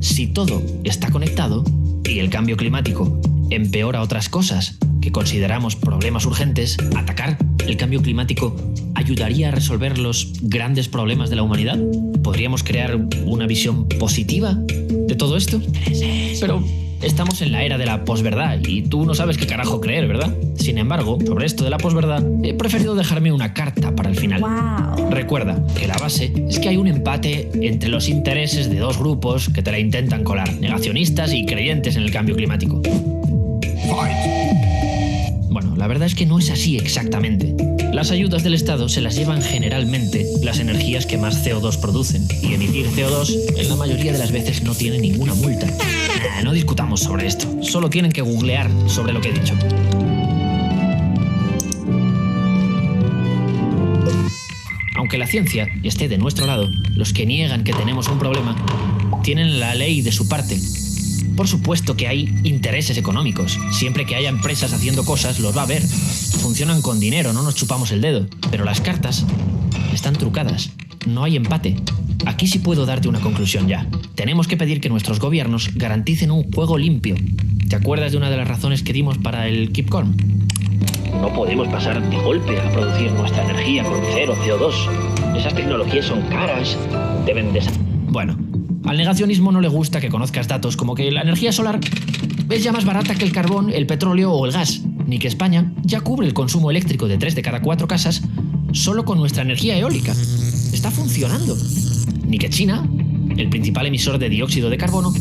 si todo está conectado y el cambio climático empeora otras cosas que consideramos problemas urgentes, ¿atacar el cambio climático ayudaría a resolver los grandes problemas de la humanidad? ¿Podríamos crear una visión positiva de todo esto? Pero estamos en la era de la posverdad y tú no sabes qué carajo creer, ¿verdad? Sin embargo, sobre esto de la posverdad, he preferido dejarme una carta para el final. Wow. Recuerda que la base es que hay un empate entre los intereses de 2 grupos que te la intentan colar, negacionistas y creyentes en el cambio climático. Bueno, la verdad es que no es así exactamente. Las ayudas del Estado se las llevan generalmente las energías que más CO2 producen, y emitir CO2 en la mayoría de las veces no tiene ninguna multa. No discutamos sobre esto, solo tienen que googlear sobre lo que he dicho. Aunque la ciencia esté de nuestro lado, los que niegan que tenemos un problema tienen la ley de su parte. Por supuesto que hay intereses económicos. Siempre que haya empresas haciendo cosas, los va a haber. Funcionan con dinero, no nos chupamos el dedo. Pero las cartas están trucadas. No hay empate. Aquí sí puedo darte una conclusión ya. Tenemos que pedir que nuestros gobiernos garanticen un juego limpio. ¿Te acuerdas de una de las razones que dimos para el Keep Calm? No podemos pasar de golpe a producir nuestra energía con 0 CO2. Esas tecnologías son caras. Deben de ser... Bueno, al negacionismo no le gusta que conozcas datos como que la energía solar es ya más barata que el carbón, el petróleo o el gas, ni que España ya cubre el consumo eléctrico de 3 de cada 4 casas solo con nuestra energía eólica. Está funcionando. Ni que China, el principal emisor de dióxido de carbono,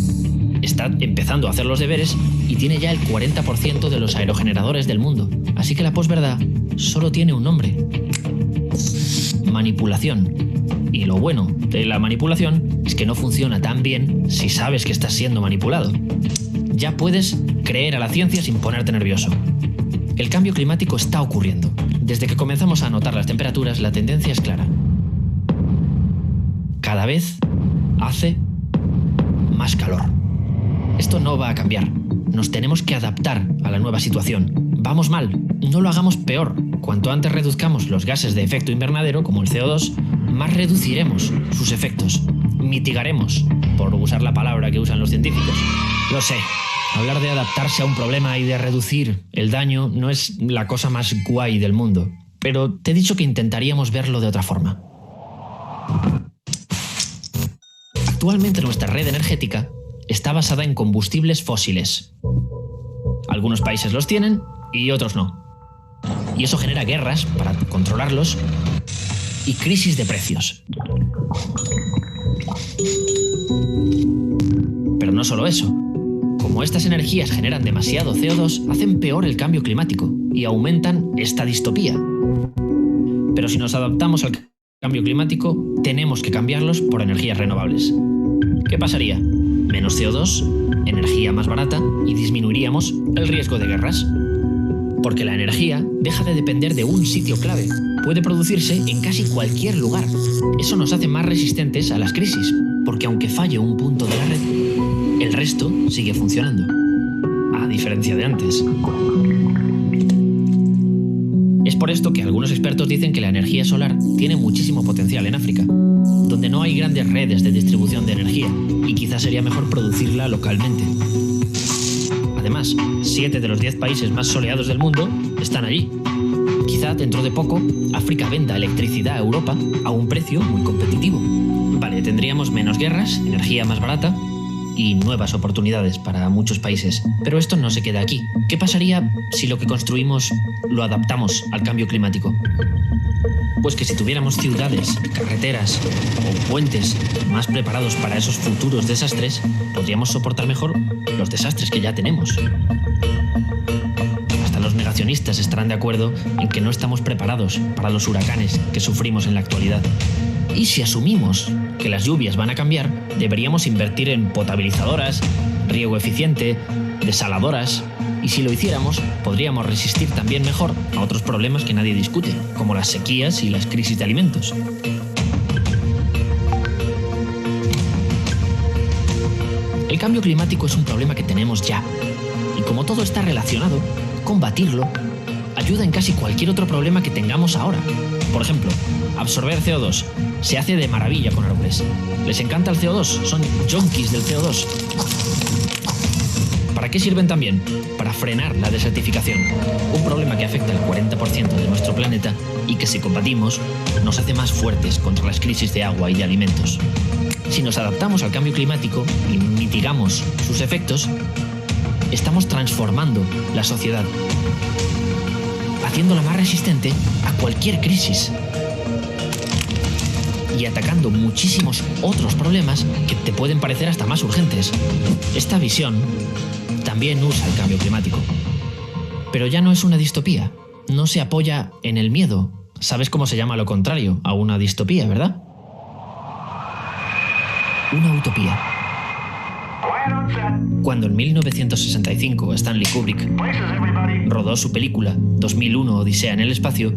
está empezando a hacer los deberes y tiene ya el 40% de los aerogeneradores del mundo. Así que la posverdad solo tiene un nombre: manipulación. Y lo bueno de la manipulación es que no funciona tan bien si sabes que estás siendo manipulado. Ya puedes creer a la ciencia sin ponerte nervioso. El cambio climático está ocurriendo. Desde que comenzamos a notar las temperaturas, la tendencia es clara. Cada vez hace más calor. Esto no va a cambiar. Nos tenemos que adaptar a la nueva situación. Vamos mal, no lo hagamos peor. Cuanto antes reduzcamos los gases de efecto invernadero, como el CO2, más reduciremos sus efectos. Mitigaremos, por usar la palabra que usan los científicos. Lo sé, Hablar de adaptarse a un problema y de reducir el daño no es la cosa más guay del mundo, pero te he dicho que intentaríamos verlo de otra forma. Actualmente nuestra red energética está basada en combustibles fósiles. Algunos países los tienen y otros no. Y eso genera guerras para controlarlos y crisis de precios. Pero no solo eso. Como estas energías generan demasiado CO2, hacen peor el cambio climático y aumentan esta distopía. Pero si nos adaptamos al cambio climático, tenemos que cambiarlos por energías renovables. ¿Qué pasaría? Menos CO2, energía más barata y disminuiríamos el riesgo de guerras. Porque la energía deja de depender de un sitio clave. Puede producirse en casi cualquier lugar. Eso nos hace más resistentes a las crisis, porque aunque falle un punto de la red, el resto sigue funcionando, a diferencia de antes. Es por esto que algunos expertos dicen que la energía solar tiene muchísimo potencial en África, donde no hay grandes redes de distribución de energía y quizás sería mejor producirla localmente. Además, 7 de los 10 países más soleados del mundo están allí. Quizá dentro de poco África venda electricidad a Europa a un precio muy competitivo. Vale, tendríamos menos guerras, energía más barata y nuevas oportunidades para muchos países. Pero esto no se queda aquí. ¿Qué pasaría si lo que construimos lo adaptamos al cambio climático? Pues que si tuviéramos ciudades, carreteras o puentes más preparados para esos futuros desastres, podríamos soportar mejor los desastres que ya tenemos. Hasta los negacionistas estarán de acuerdo en que no estamos preparados para los huracanes que sufrimos en la actualidad. Y si asumimos que las lluvias van a cambiar, deberíamos invertir en potabilizadoras, riego eficiente, desaladoras. Y si lo hiciéramos, podríamos resistir también mejor a otros problemas que nadie discute, como las sequías y las crisis de alimentos. El cambio climático es un problema que tenemos ya. Y como todo está relacionado, combatirlo ayuda en casi cualquier otro problema que tengamos ahora. Por ejemplo, absorber CO2. Se hace de maravilla con árboles. Les encanta el CO2, son junkies del CO2. ¿Para qué sirven también? Para frenar la desertificación, un problema que afecta al 40% de nuestro planeta y que si combatimos nos hace más fuertes contra las crisis de agua y de alimentos. Si nos adaptamos al cambio climático y mitigamos sus efectos, estamos transformando la sociedad, haciéndola más resistente a cualquier crisis y atacando muchísimos otros problemas que te pueden parecer hasta más urgentes. Esta visión también usa el cambio climático. Pero ya no es una distopía, no se apoya en el miedo. ¿Sabes cómo se llama lo contrario a una distopía, verdad? Una utopía. Cuando en 1965 Stanley Kubrick rodó su película 2001 Odisea en el espacio,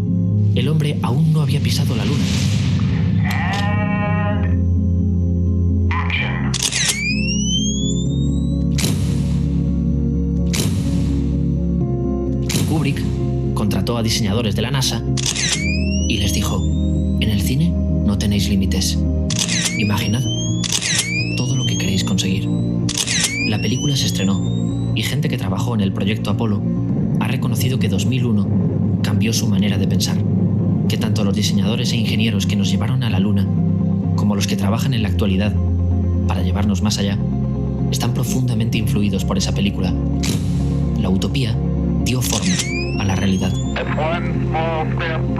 el hombre aún no había pisado la luna. Kubrick contrató a diseñadores de la NASA y les dijo: en el cine no tenéis límites. Imaginad todo lo que queréis conseguir. La película se estrenó y gente que trabajó en el proyecto Apolo ha reconocido que 2001 cambió su manera de pensar, que tanto los diseñadores e ingenieros que nos llevaron a la Luna como los que trabajan en la actualidad para llevarnos más allá están profundamente influidos por esa película. La utopía dio forma a la realidad.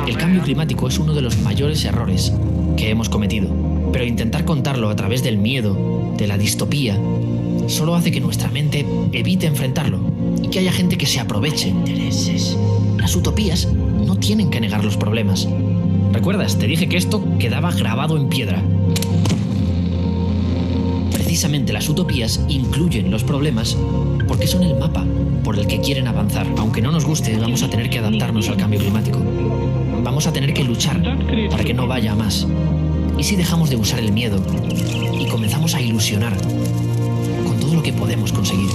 El cambio climático es uno de los mayores errores que hemos cometido, pero intentar contarlo a través del miedo, de la distopía, solo hace que nuestra mente evite enfrentarlo y que haya gente que se aproveche. Las utopías no tienen que negar los problemas. ¿Recuerdas? Te dije que esto quedaba grabado en piedra. Precisamente las utopías incluyen los problemas porque son el mapa por el que quieren avanzar. Aunque no nos guste, vamos a tener que adaptarnos al cambio climático. Vamos a tener que luchar para que no vaya a más. ¿Y si dejamos de usar el miedo y comenzamos a ilusionar con todo lo que podemos conseguir?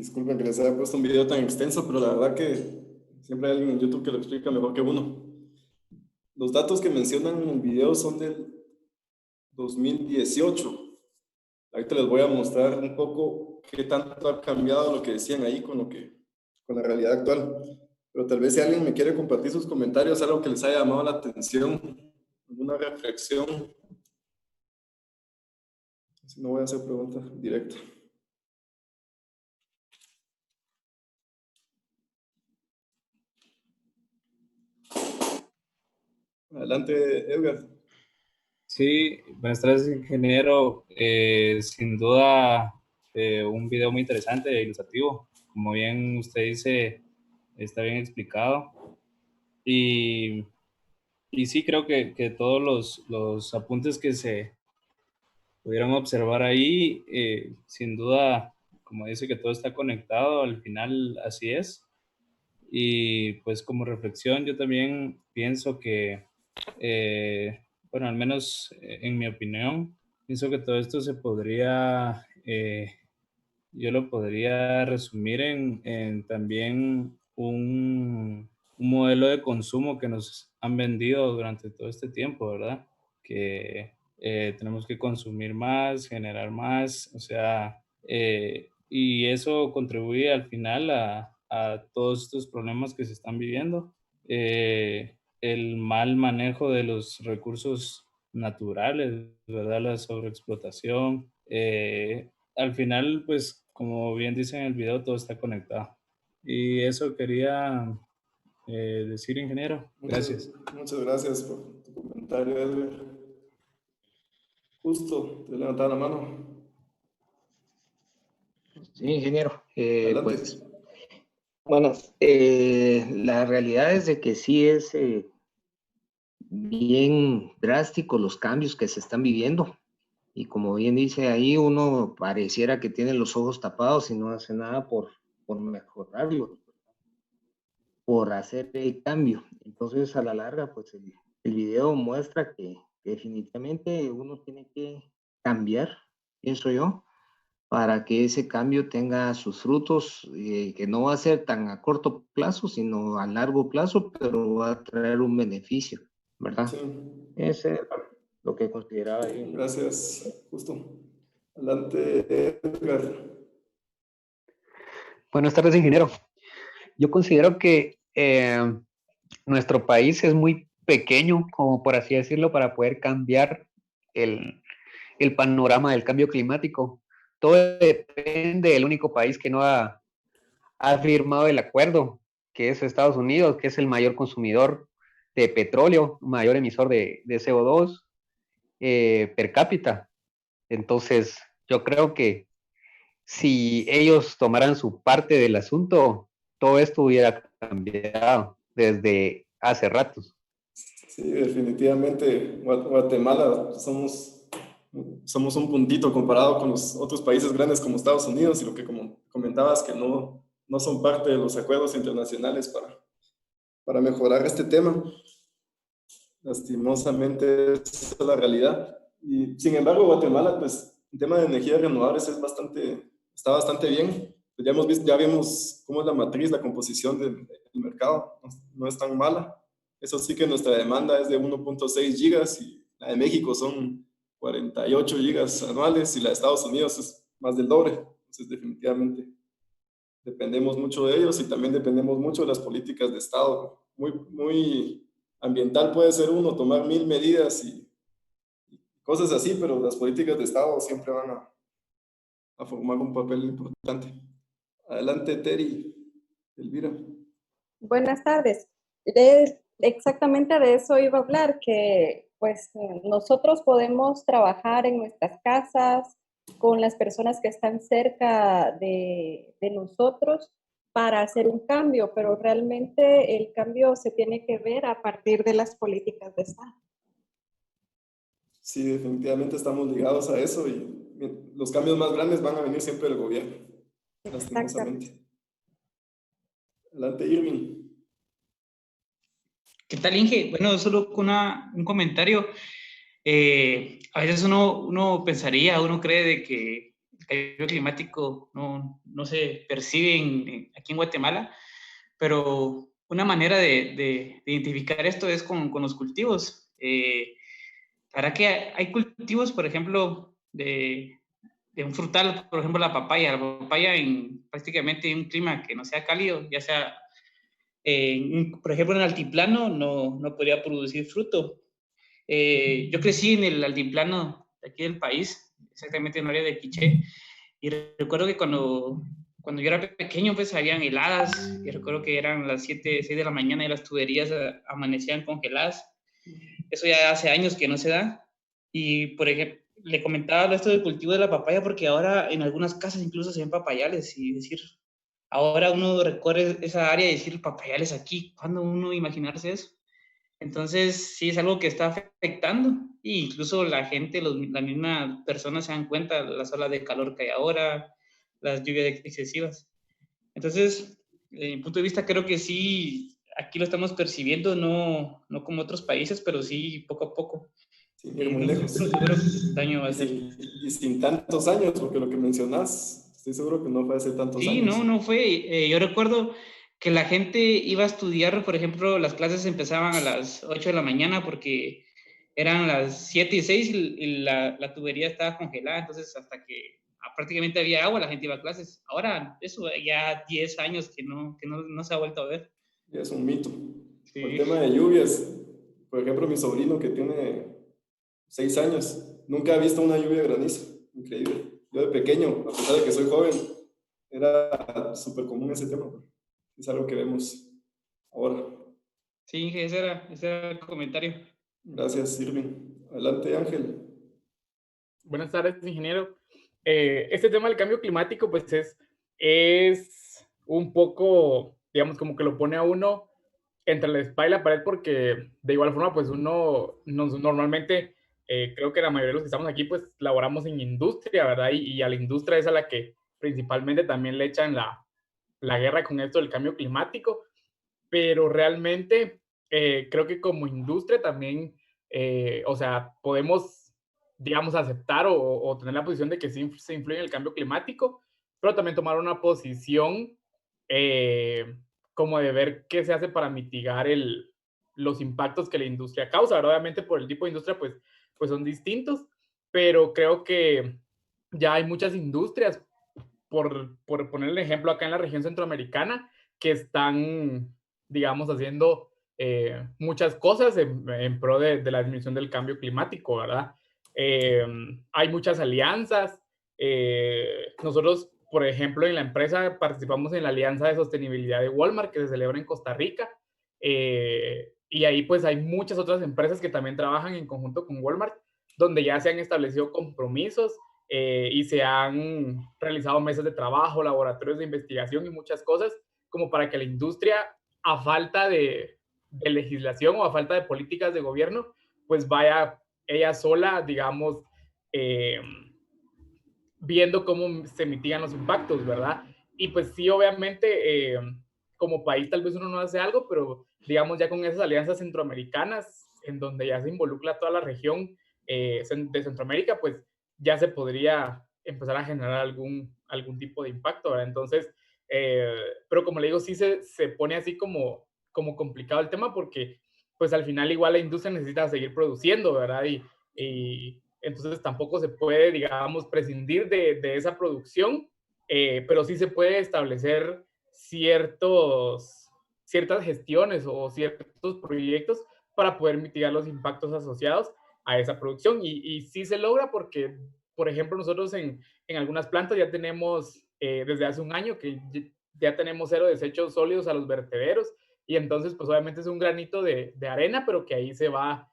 Disculpen que les haya puesto un video tan extenso, pero la verdad que siempre hay alguien en YouTube que lo explica mejor que uno. Los datos que mencionan en el video son del 2018. Ahorita les voy a mostrar un poco qué tanto ha cambiado lo que decían ahí con la realidad actual. Pero tal vez si alguien me quiere compartir sus comentarios, algo que les haya llamado la atención, alguna reflexión. Si no voy a hacer preguntas directas. Adelante, Edgar. Sí, buenas tardes, ingeniero. Sin duda, un video muy interesante e ilustrativo. Como bien usted dice, está bien explicado. Y sí, creo que todos los apuntes que se pudieron observar ahí, sin duda, como dice que todo está conectado, al final así es. Y pues como reflexión, yo también pienso que, bueno, al menos en mi opinión, pienso que todo esto se podría, yo lo podría resumir en también un modelo de consumo que nos han vendido durante todo este tiempo, ¿verdad? Que tenemos que consumir más, generar más, o sea, y eso contribuye al final a todos estos problemas que se están viviendo. El mal manejo de los recursos naturales, ¿verdad? La sobreexplotación. Al final, pues, como bien dice en el video, todo está conectado. Y eso quería decir, ingeniero. Gracias. Muchas gracias por tu comentario, Edgar. Justo, te levantaba la mano. Sí, ingeniero. Adelante. Pues, bueno, la realidad es de que sí es bien drástico los cambios que se están viviendo. Y como bien dice ahí, uno pareciera que tiene los ojos tapados y no hace nada por mejorarlo, por hacer el cambio. Entonces, a la larga, pues el video muestra que definitivamente uno tiene que cambiar, pienso yo, para que ese cambio tenga sus frutos, que no va a ser tan a corto plazo, sino a largo plazo, pero va a traer un beneficio, ¿verdad? Sí. Ese es lo que consideraba yo. Gracias, justo. Adelante, Edgar. Buenas tardes, ingeniero. Yo considero que nuestro país es muy pequeño, como por así decirlo, para poder cambiar el panorama del cambio climático. Todo depende del único país que no ha firmado el acuerdo, que es Estados Unidos, que es el mayor consumidor de petróleo, mayor emisor de CO2 per cápita. Entonces, yo creo que si ellos tomaran su parte del asunto, todo esto hubiera cambiado desde hace ratos. Sí, definitivamente Guatemala somos un puntito comparado con los otros países grandes como Estados Unidos y lo que como comentabas que no son parte de los acuerdos internacionales para mejorar este tema. Lastimosamente esa es la realidad. Y sin embargo Guatemala, pues el tema de energías renovables está bastante bien. Ya vimos cómo es la matriz, la composición del mercado, no es tan mala. Eso sí que nuestra demanda es de 1.6 gigas y la de México son 48 gigas anuales y la de Estados Unidos es más del doble. Entonces definitivamente dependemos mucho de ellos y también dependemos mucho de las políticas de Estado. Muy ambiental puede ser uno, tomar 1000 medidas y cosas así, pero las políticas de Estado siempre van a formar un papel importante. Adelante, Teri. Elvira. Buenas tardes. Exactamente de eso iba a hablar, que pues nosotros podemos trabajar en nuestras casas con las personas que están cerca de nosotros para hacer un cambio, pero realmente el cambio se tiene que ver a partir de las políticas de Estado. Sí, definitivamente estamos ligados a eso y los cambios más grandes van a venir siempre del gobierno, lastimosamente. Adelante, Irving. ¿Qué tal, Inge? Bueno, solo con un comentario. A veces uno pensaría, uno cree de que el cambio climático no se percibe aquí en Guatemala, pero una manera de identificar esto es con los cultivos. Para que hay cultivos, por ejemplo, de un frutal, por ejemplo, la papaya. La papaya prácticamente en un clima que no sea cálido, ya sea, por ejemplo, en el altiplano, no podría producir fruto. Yo crecí en el altiplano de aquí del país, exactamente en el área de Quiché, y recuerdo que cuando yo era pequeño, pues habían heladas, y recuerdo que eran las 7, 6 de la mañana y las tuberías amanecían congeladas. Eso ya hace años que no se da. Y, por ejemplo, le comentaba esto del cultivo de la papaya porque ahora en algunas casas incluso se ven papayales y decir, ahora uno recorre esa área y decir papayales aquí, ¿cuándo uno imaginarse eso? Entonces, sí es algo que está afectando e incluso la gente, las mismas personas se dan cuenta de las olas de calor que hay ahora, las lluvias excesivas. Entonces, desde mi punto de vista, creo que sí, aquí lo estamos percibiendo, no como otros países, pero sí poco a poco. Sin ir muy lejos. Daño va a ser. Y sin tantos años, porque lo que mencionas, estoy seguro que no fue hace tantos años. Sí, no fue. Yo recuerdo que la gente iba a estudiar, por ejemplo, las clases empezaban a las 8 de la mañana porque eran las 7 y 6 y la tubería estaba congelada, entonces hasta que prácticamente había agua, la gente iba a clases. Ahora, eso ya 10 años que no se ha vuelto a ver. Ya es un mito. Sí. El tema de lluvias, por ejemplo, mi sobrino que tiene 6 años, nunca ha visto una lluvia de granizo. Increíble. Yo de pequeño, a pesar de que soy joven, era súper común ese tema. Es algo que vemos ahora. Sí, ese era el comentario. Gracias, Irving. Adelante, Ángel. Buenas tardes, ingeniero. Este tema del cambio climático, pues es un poco, digamos, como que lo pone a uno entre la espalda y la pared, porque de igual forma, pues normalmente, creo que la mayoría de los que estamos aquí, pues laboramos en industria, ¿verdad? Y a la industria es a la que principalmente también le echan la guerra con esto del cambio climático, pero realmente creo que como industria también, o sea, podemos, digamos, aceptar o tener la posición de que sí se influye en el cambio climático, pero también tomar una posición como de ver qué se hace para mitigar los impactos que la industria causa, ¿verdad? Obviamente por el tipo de industria, pues son distintos, pero creo que ya hay muchas industrias, por poner el ejemplo acá en la región centroamericana, que están, digamos, haciendo muchas cosas en pro de la disminución del cambio climático, ¿verdad? Hay muchas alianzas. Nosotros, por ejemplo, en la empresa participamos en la Alianza de Sostenibilidad de Walmart, que se celebra en Costa Rica, y ahí pues hay muchas otras empresas que también trabajan en conjunto con Walmart, donde ya se han establecido compromisos y se han realizado mesas de trabajo, laboratorios de investigación y muchas cosas, como para que la industria, a falta de legislación o a falta de políticas de gobierno, pues vaya ella sola, digamos, viendo cómo se mitigan los impactos, ¿verdad? Y pues sí, obviamente, como país tal vez uno no hace algo, pero digamos ya con esas alianzas centroamericanas, en donde ya se involucra toda la región de Centroamérica, pues ya se podría empezar a generar algún tipo de impacto, ¿verdad? Entonces, pero como le digo, sí se pone así como complicado el tema, porque pues al final igual la industria necesita seguir produciendo, ¿verdad? Y entonces tampoco se puede, digamos, prescindir de esa producción, pero sí se puede establecer ciertas gestiones o ciertos proyectos para poder mitigar los impactos asociados a esa producción. Y sí se logra porque, por ejemplo, nosotros en algunas plantas ya tenemos, desde hace un año, que ya tenemos 0 desechos sólidos a los vertederos, y entonces pues obviamente es un granito de arena, pero que ahí se va,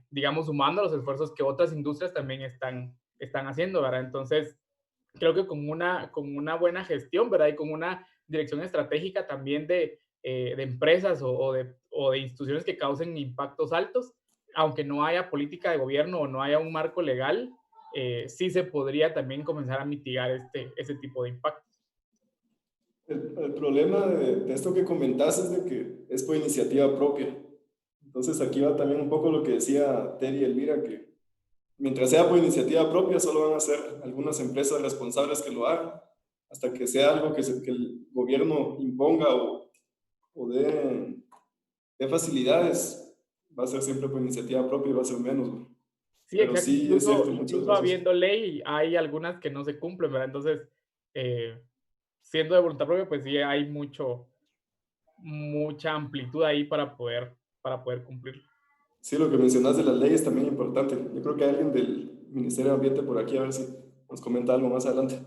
digamos, sumando a los esfuerzos que otras industrias también están haciendo, ¿verdad? Entonces, creo que con una buena gestión, ¿verdad? Y con una dirección estratégica también de empresas o de instituciones que causen impactos altos, aunque no haya política de gobierno o no haya un marco legal, sí se podría también comenzar a mitigar ese tipo de impactos. El problema de esto que comentas es de que es por iniciativa propia. Entonces aquí va también un poco lo que decía Terry y Elvira, que mientras sea por iniciativa propia, solo van a ser algunas empresas responsables que lo hagan, hasta que sea algo que el gobierno imponga o dé facilidades, va a ser siempre por iniciativa propia y va a ser menos, ¿no? Sí, Pero exacto. sí, es cierto, muchas Incluso gracias. habiendo ley, hay algunas que no se cumplen, ¿verdad? Entonces, siendo de voluntad propia, pues sí hay mucha amplitud ahí para poder cumplir. Sí, lo que mencionas de las leyes también es importante. Yo creo que hay alguien del Ministerio de Ambiente por aquí, a ver si nos comenta algo más adelante.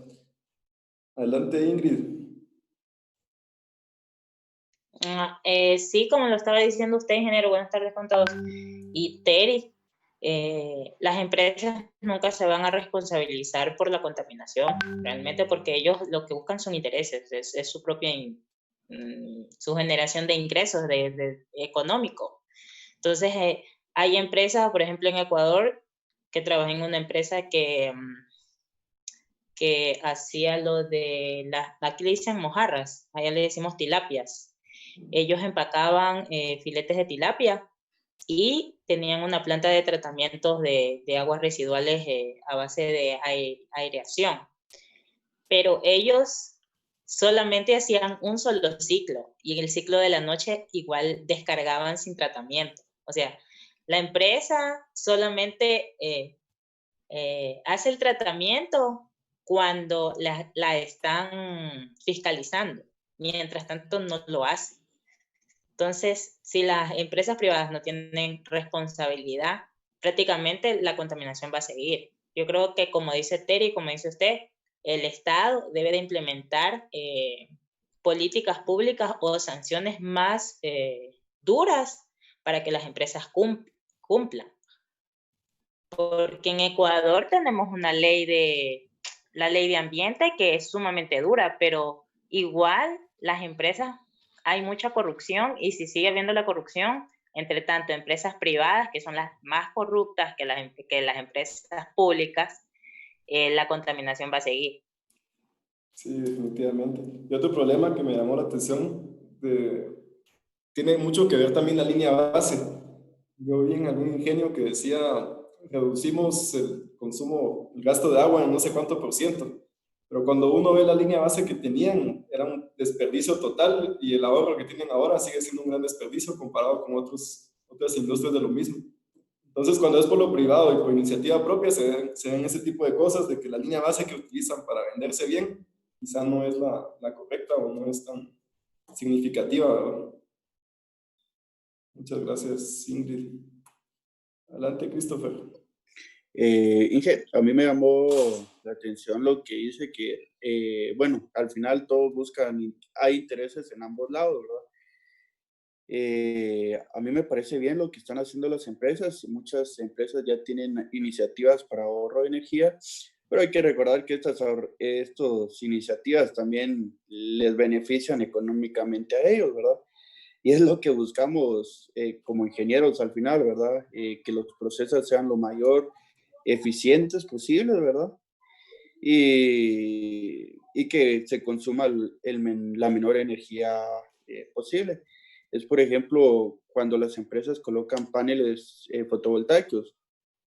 Adelante, Ingrid. Sí, como lo estaba diciendo usted, ingeniero, buenas tardes con todos. Y Terry, las empresas nunca se van a responsabilizar por la contaminación, realmente, porque ellos lo que buscan son intereses, es su propia su generación de ingresos económico. Entonces, hay empresas, por ejemplo, en Ecuador, que trabajé en una empresa que hacía lo de aquí le dicen mojarras, allá le decimos tilapias. Ellos empacaban filetes de tilapia y tenían una planta de tratamientos de aguas residuales a base de aireación. Pero ellos solamente hacían un solo ciclo y en el ciclo de la noche igual descargaban sin tratamiento. O sea, la empresa solamente hace el tratamiento cuando la están fiscalizando. Mientras tanto, no lo hace. Entonces, si las empresas privadas no tienen responsabilidad, prácticamente la contaminación va a seguir. Yo creo que, como dice Terry, como dice usted, el Estado debe de implementar políticas públicas o sanciones más duras para que las empresas cumplan. Porque en Ecuador tenemos la ley de ambiente que es sumamente dura, pero igual las empresas, hay mucha corrupción y si sigue habiendo la corrupción, entre tanto empresas privadas, que son las más corruptas que las empresas públicas, la contaminación va a seguir. Sí, definitivamente. Y otro problema que me llamó la atención, tiene mucho que ver también la línea base. Yo vi en algún ingenio que decía, reducimos el consumo, el gasto de agua en no sé cuánto %, pero cuando uno ve la línea base que tenían, era un desperdicio total y el ahorro que tienen ahora sigue siendo un gran desperdicio comparado con otras industrias de lo mismo. Entonces, cuando es por lo privado y por iniciativa propia, se ven ese tipo de cosas, de que la línea base que utilizan para venderse bien, quizá no es la correcta o no es tan significativa, ¿verdad? Muchas gracias, Ingrid. Adelante, Christopher. Inge, a mí me llamó la atención lo que dice que, bueno, al final todos buscan, hay intereses en ambos lados, ¿verdad? A mí me parece bien lo que están haciendo las empresas. Muchas empresas ya tienen iniciativas para ahorro de energía, pero hay que recordar que estas iniciativas también les benefician económicamente a ellos, ¿verdad? Y es lo que buscamos como ingenieros al final, ¿verdad? Que los procesos sean lo mayor eficientes posibles, ¿verdad? Y que se consuma la menor energía posible. Es, por ejemplo, cuando las empresas colocan paneles fotovoltaicos.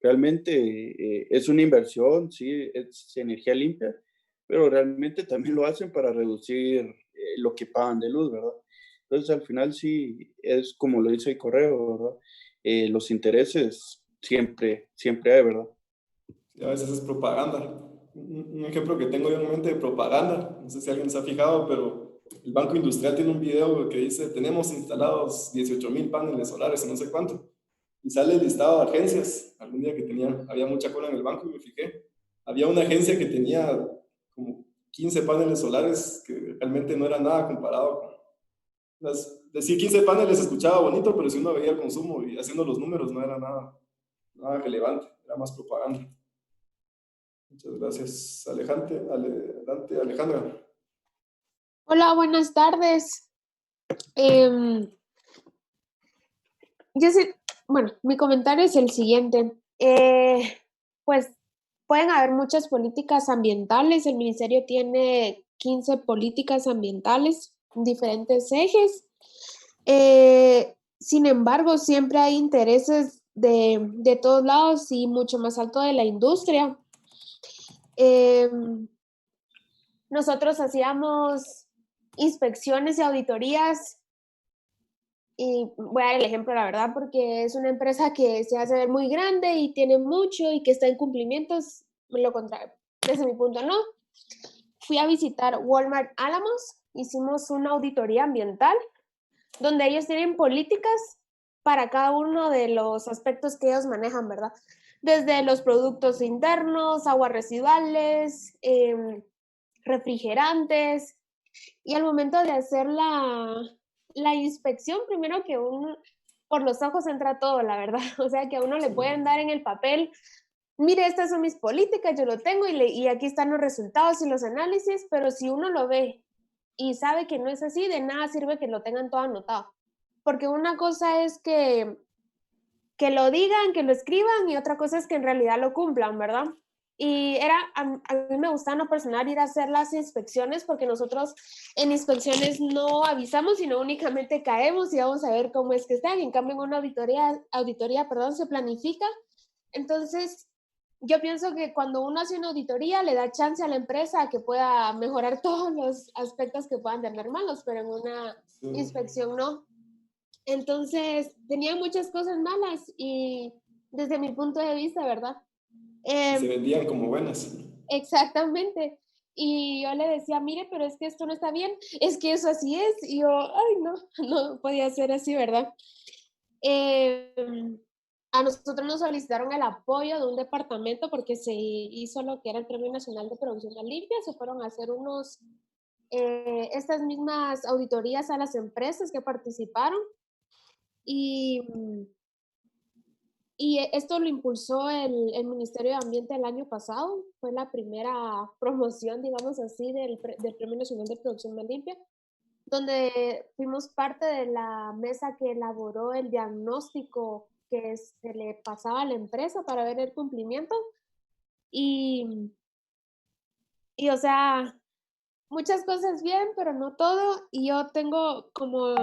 Realmente es una inversión, sí, es energía limpia, pero realmente también lo hacen para reducir lo que pagan de luz, ¿verdad? Entonces, al final sí, es como lo dice el correo, ¿verdad? Los intereses siempre hay, ¿verdad? Y a veces es propaganda. Un ejemplo que tengo yo en mente de propaganda, no sé si alguien se ha fijado, pero el Banco Industrial tiene un video que dice, tenemos instalados 18,000 paneles solares y no sé cuánto. Y sale el listado de agencias. Algún día que había mucha cola en el banco y me fijé. Había una agencia que tenía como 15 paneles solares que realmente no era nada comparado con... Decir 15 paneles se escuchaba bonito, pero si uno veía el consumo y haciendo los números no era nada relevante, era más propaganda. Muchas gracias. Adelante, Alejandra. Hola, buenas tardes. Bueno, mi comentario es el siguiente. Pues pueden haber muchas políticas ambientales. El ministerio tiene 15 políticas ambientales, diferentes ejes. Sin embargo, siempre hay intereses de todos lados y mucho más alto de la industria. Nosotros hacíamos inspecciones y auditorías, y voy a dar el ejemplo, la verdad, porque es una empresa que se hace ver muy grande y tiene mucho y que está en cumplimientos, lo contrario, desde mi punto no. Fui a visitar Walmart Álamos, hicimos una auditoría ambiental, donde ellos tienen políticas para cada uno de los aspectos que ellos manejan, ¿verdad? Desde los productos internos, aguas residuales, refrigerantes, y al momento de hacer la inspección, primero que uno, por los ojos entra todo, la verdad, o sea que a uno le pueden dar en el papel, mire, estas son mis políticas, yo lo tengo y aquí están los resultados y los análisis, pero si uno lo ve y sabe que no es así, de nada sirve que lo tengan todo anotado, porque una cosa es que lo digan, que lo escriban, y otra cosa es que en realidad lo cumplan, ¿verdad? Y a mí me gusta en lo personal ir a hacer las inspecciones, porque nosotros en inspecciones no avisamos, sino únicamente caemos y vamos a ver cómo es que están. En cambio, en una auditoría, se planifica. Entonces, yo pienso que cuando uno hace una auditoría, le da chance a la empresa a que pueda mejorar todos los aspectos que puedan tener malos, pero en una inspección no. Entonces, tenía muchas cosas malas y desde mi punto de vista, ¿verdad? Se vendían como buenas. Exactamente. Y yo le decía, mire, pero es que esto no está bien, es que eso así es. Y yo, ay, no, no podía ser así, ¿verdad? A nosotros nos solicitaron el apoyo de un departamento porque se hizo lo que era el Premio Nacional de Producción Limpia. Se fueron a hacer estas mismas auditorías a las empresas que participaron. Y esto lo impulsó el Ministerio de Ambiente el año pasado. Fue la primera promoción, digamos así, del Premio Nacional de Producción Más Limpia, donde fuimos parte de la mesa que elaboró el diagnóstico que se le pasaba a la empresa para ver el cumplimiento. Y o sea, muchas cosas bien, pero no todo. Y yo tengo como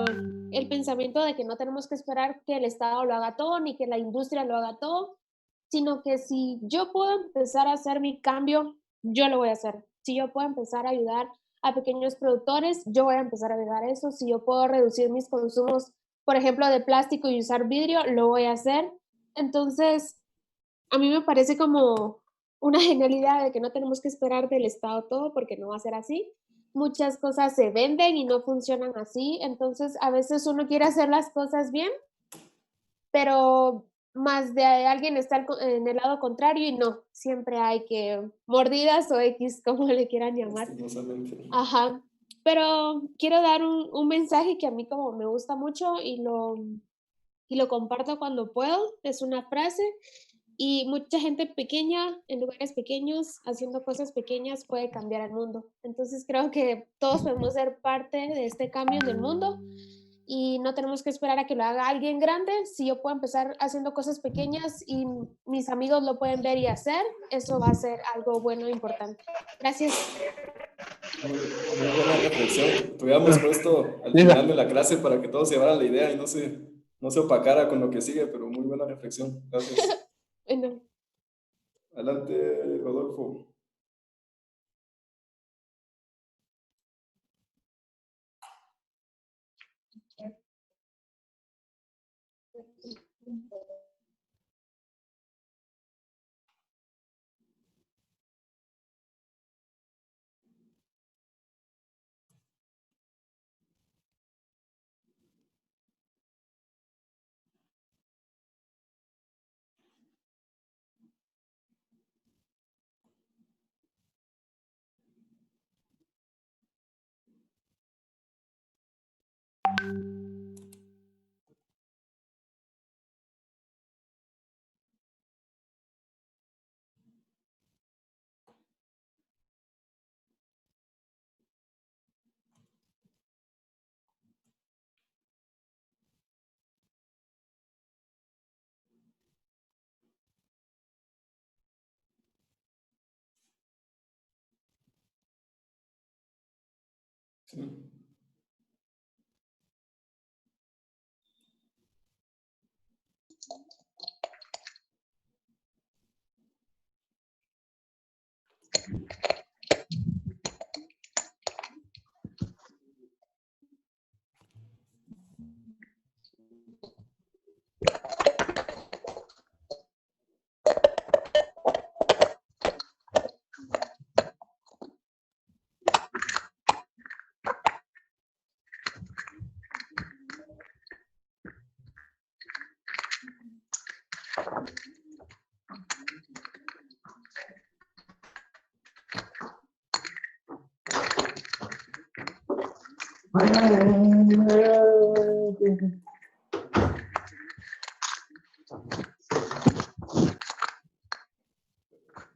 el pensamiento de que no tenemos que esperar que el Estado lo haga todo, ni que la industria lo haga todo, sino que si yo puedo empezar a hacer mi cambio, yo lo voy a hacer. Si yo puedo empezar a ayudar a pequeños productores, yo voy a empezar a ayudar a eso. Si yo puedo reducir mis consumos, por ejemplo, de plástico y usar vidrio, lo voy a hacer. Entonces, a mí me parece como una genialidad de que no tenemos que esperar del Estado todo, porque no va a ser así. Muchas cosas se venden y no funcionan así, entonces a veces uno quiere hacer las cosas bien, pero más de alguien está en el lado contrario y no, siempre hay que mordidas o X, como le quieran llamar. Ajá, pero quiero dar un mensaje que a mí como me gusta mucho y lo comparto cuando puedo. Es una frase. Y mucha gente pequeña, en lugares pequeños, haciendo cosas pequeñas, puede cambiar el mundo. Entonces creo que todos podemos ser parte de este cambio en el mundo y no tenemos que esperar a que lo haga alguien grande. Si yo puedo empezar haciendo cosas pequeñas y mis amigos lo pueden ver y hacer, eso va a ser algo bueno e importante. Gracias. Muy buena reflexión. Tuviéramos puesto al final de la clase para que todos se llevaran la idea y no se opacara con lo que sigue, pero muy buena reflexión. Gracias. Bueno. Adelante, Rodolfo. Sí.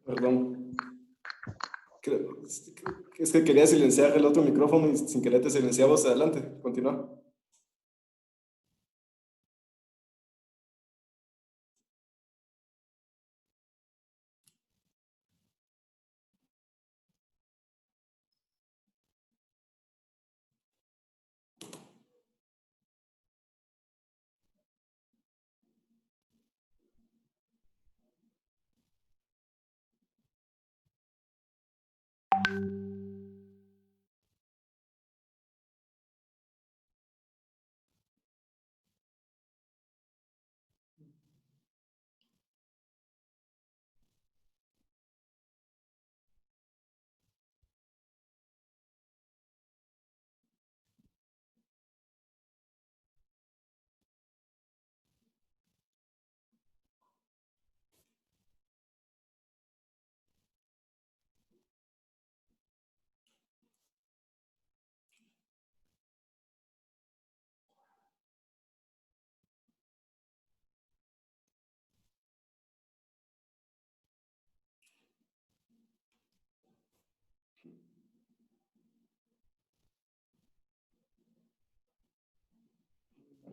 Perdón. Es que quería silenciar el otro micrófono y sin querer te silenciabas. Adelante, continúa.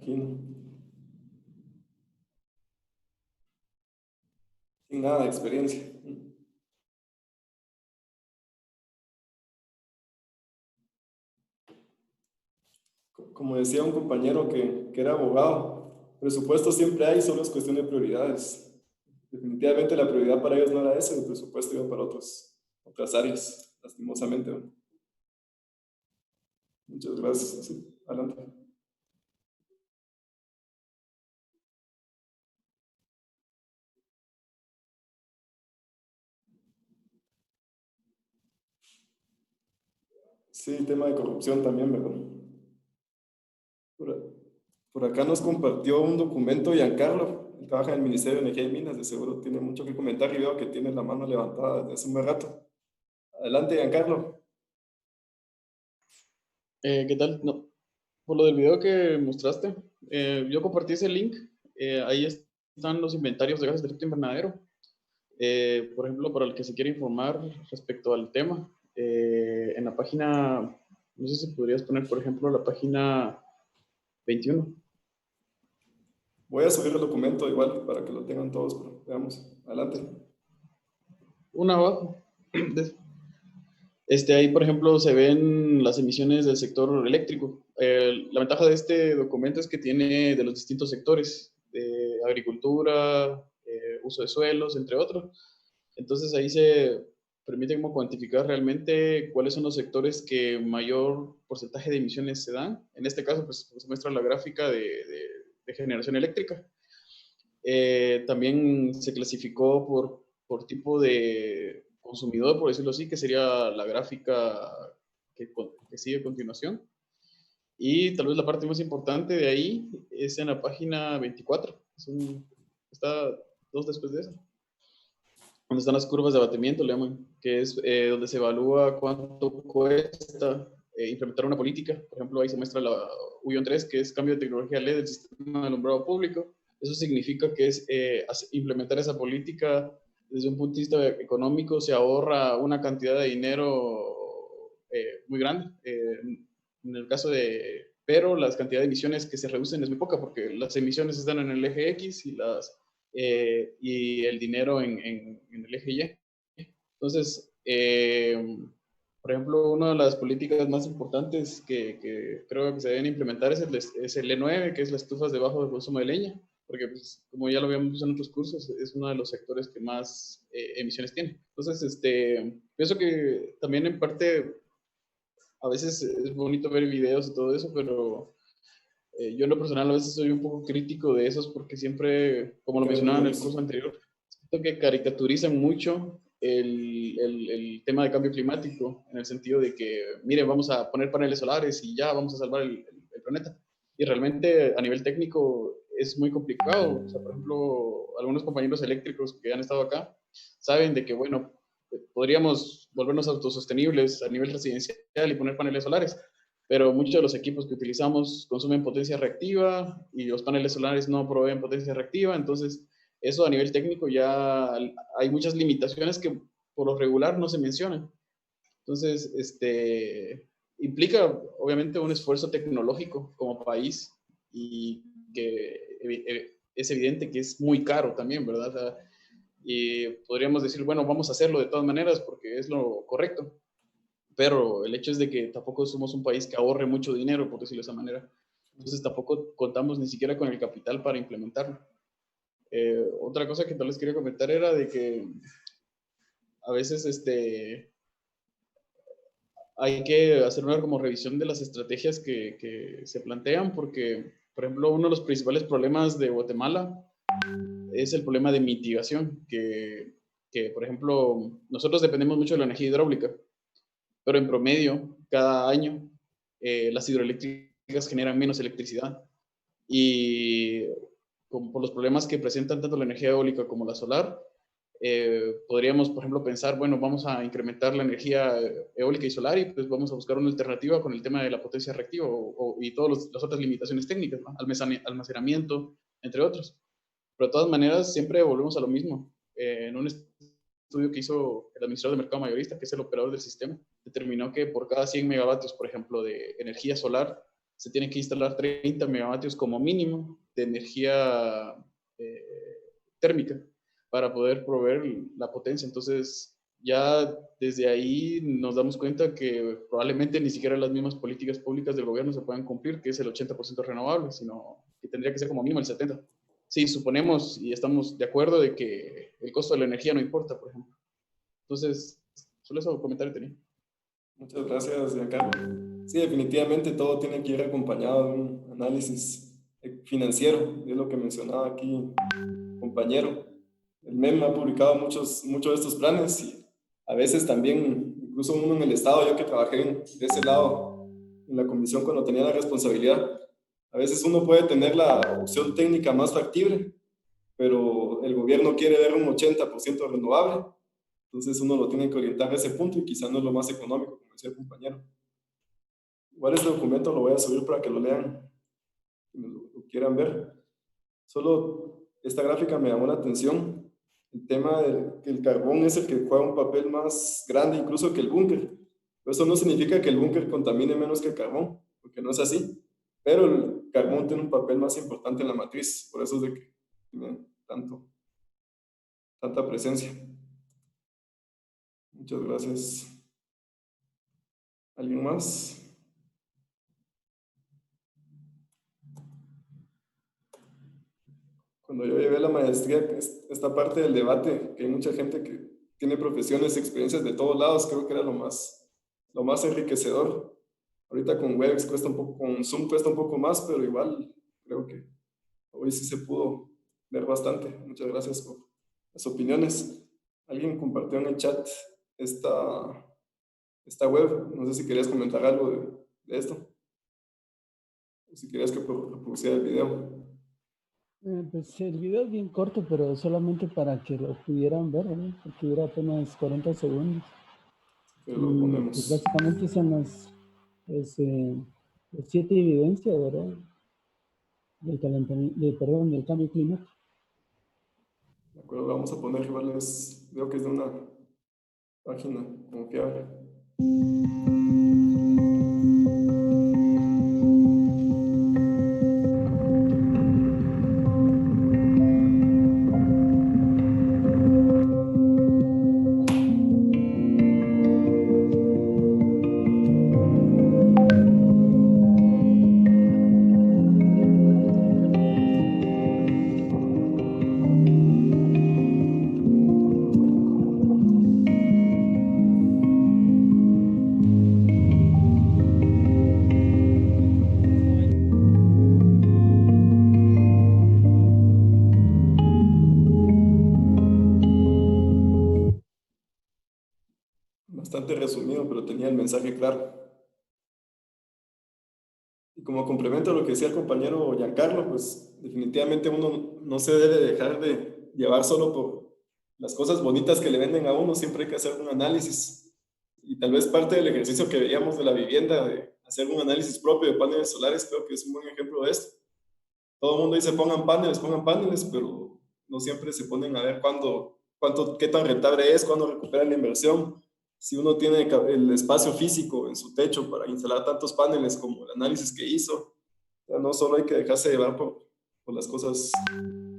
Imagino. Sin nada de experiencia. Como decía un compañero que era abogado, presupuesto siempre hay, solo es cuestión de prioridades. Definitivamente la prioridad para ellos no era ese, el presupuesto iba para otras áreas, lastimosamente. Muchas gracias. Sí, adelante. Sí, tema de corrupción también, ¿verdad? Por acá nos compartió un documento Giancarlo, él trabaja en el Ministerio de Energía y Minas, de seguro tiene mucho que comentar y veo que tiene la mano levantada desde hace un buen rato. Adelante, Giancarlo. ¿Qué tal? No, por lo del video que mostraste, yo compartí ese link, ahí están los inventarios de gases de efecto invernadero. Por ejemplo, para el que se quiere informar respecto al tema, en la página, no sé si podrías poner, por ejemplo, la página 21. Voy a subir el documento igual para que lo tengan todos, pero veamos. Adelante. Una abajo. Ahí, por ejemplo, se ven las emisiones del sector eléctrico. La ventaja de este documento es que tiene de los distintos sectores, de agricultura, uso de suelos, entre otros. Entonces ahí se permite como cuantificar realmente cuáles son los sectores que mayor porcentaje de emisiones se dan. En este caso, pues se muestra la gráfica de generación eléctrica. También se clasificó por tipo de consumidor, por decirlo así, que sería la gráfica que sigue a continuación. Y tal vez la parte más importante de ahí es en la página 24. Está dos después de eso. Donde están las curvas de abatimiento, le llaman, que es donde se evalúa cuánto cuesta implementar una política. Por ejemplo, ahí se muestra la U-3, que es cambio de tecnología LED del sistema de alumbrado público. Eso significa que es implementar esa política desde un punto de vista económico, se ahorra una cantidad de dinero muy grande. En el caso pero las cantidades de emisiones que se reducen es muy poca, porque las emisiones están en el eje X y el dinero en el eje Y. Entonces, por ejemplo, una de las políticas más importantes que creo que se deben implementar es el E9, que es las estufas de bajo consumo de leña, porque pues, como ya lo habíamos visto en otros cursos, es uno de los sectores que más emisiones tiene. Entonces, Pienso que también en parte, a veces es bonito ver videos y todo eso, pero yo en lo personal a veces soy un poco crítico de esos porque siempre, como lo mencionaba en el curso anterior, siento que caricaturizan mucho el tema de cambio climático, en el sentido de que, miren, vamos a poner paneles solares y ya vamos a salvar el planeta. Y realmente a nivel técnico es muy complicado. O sea, por ejemplo, algunos compañeros eléctricos que han estado acá saben de que, bueno, podríamos volvernos autosostenibles a nivel residencial y poner paneles solares, pero muchos de los equipos que utilizamos consumen potencia reactiva y los paneles solares no proveen potencia reactiva, entonces eso a nivel técnico ya hay muchas limitaciones que por lo regular no se mencionan. Entonces, implica obviamente un esfuerzo tecnológico como país y que es evidente que es muy caro también, ¿verdad? O sea, y podríamos decir, bueno, vamos a hacerlo de todas maneras porque es lo correcto, pero el hecho es de que tampoco somos un país que ahorre mucho dinero, por decirlo de esa manera. Entonces tampoco contamos ni siquiera con el capital para implementarlo. Otra cosa que tal vez quería comentar era de que a veces hay que hacer una como revisión de las estrategias que se plantean, porque, por ejemplo, uno de los principales problemas de Guatemala es el problema de mitigación, que por ejemplo, nosotros dependemos mucho de la energía hidráulica, pero en promedio, cada año, las hidroeléctricas generan menos electricidad. Y por los problemas que presentan tanto la energía eólica como la solar, podríamos, por ejemplo, pensar, bueno, vamos a incrementar la energía eólica y solar y pues vamos a buscar una alternativa con el tema de la potencia reactiva y todas las otras limitaciones técnicas, ¿no? Almacenamiento, entre otros. Pero de todas maneras, siempre volvemos a lo mismo. En un estudio que hizo el administrador de mercado mayorista, que es el operador del sistema, determinó que por cada 100 megavatios, por ejemplo, de energía solar, se tiene que instalar 30 megavatios como mínimo de energía térmica para poder proveer la potencia. Entonces, ya desde ahí nos damos cuenta que probablemente ni siquiera las mismas políticas públicas del gobierno se puedan cumplir, que es el 80% renovable, sino que tendría que ser como mínimo el 70%. Sí, suponemos y estamos de acuerdo de que el costo de la energía no importa, por ejemplo. Entonces, solo eso comentario tenía. Muchas gracias, Giancarlo. Sí, definitivamente todo tiene que ir acompañado de un análisis financiero, es lo que mencionaba aquí compañero. El MEM ha publicado muchos de estos planes y a veces también, incluso uno en el Estado, yo que trabajé de ese lado en la comisión cuando tenía la responsabilidad, a veces uno puede tener la opción técnica más factible, pero el gobierno quiere dar un 80% renovable, entonces uno lo tiene que orientar a ese punto y quizás no es lo más económico, como decía el compañero. Igual este documento lo voy a subir para que lo lean, si lo quieran ver. Solo esta gráfica me llamó la atención, el tema de que el carbón es el que juega un papel más grande incluso que el búnker. Pero eso no significa que el búnker contamine menos que el carbón, porque no es así. Pero el carbón tiene un papel más importante en la matriz, por eso es de que tiene tanta presencia. Muchas gracias. ¿Alguien más? Cuando yo llevé la maestría, esta parte del debate, que hay mucha gente que tiene profesiones, experiencias de todos lados, creo que era lo más enriquecedor. Ahorita con Webex cuesta un poco, con Zoom cuesta un poco más, pero igual creo que hoy sí se pudo ver bastante. Muchas gracias por las opiniones. Alguien compartió en el chat esta web. No sé si querías comentar algo de esto. O si querías que reproduciera el video. Pues el video es bien corto, pero solamente para que lo pudieran ver, ¿no? Porque dura apenas 40 segundos. Pero lo ponemos. Pues básicamente son las 7 evidencias, ¿verdad? Del cambio climático. De acuerdo, lo vamos a poner, igual veo que es de una página confiable. bastante resumido, pero tenía el mensaje claro. Y como complemento a lo que decía el compañero Giancarlo, pues definitivamente uno no se debe dejar de llevar solo por las cosas bonitas que le venden a uno, siempre hay que hacer un análisis. Y tal vez parte del ejercicio que veíamos de la vivienda, de hacer un análisis propio de paneles solares, creo que es un buen ejemplo de esto. Todo el mundo dice pongan paneles, pero no siempre se ponen a ver qué tan rentable es, cuándo recupera la inversión. Si uno tiene el espacio físico en su techo para instalar tantos paneles como el análisis que hizo, o sea, no solo hay que dejarse llevar por las cosas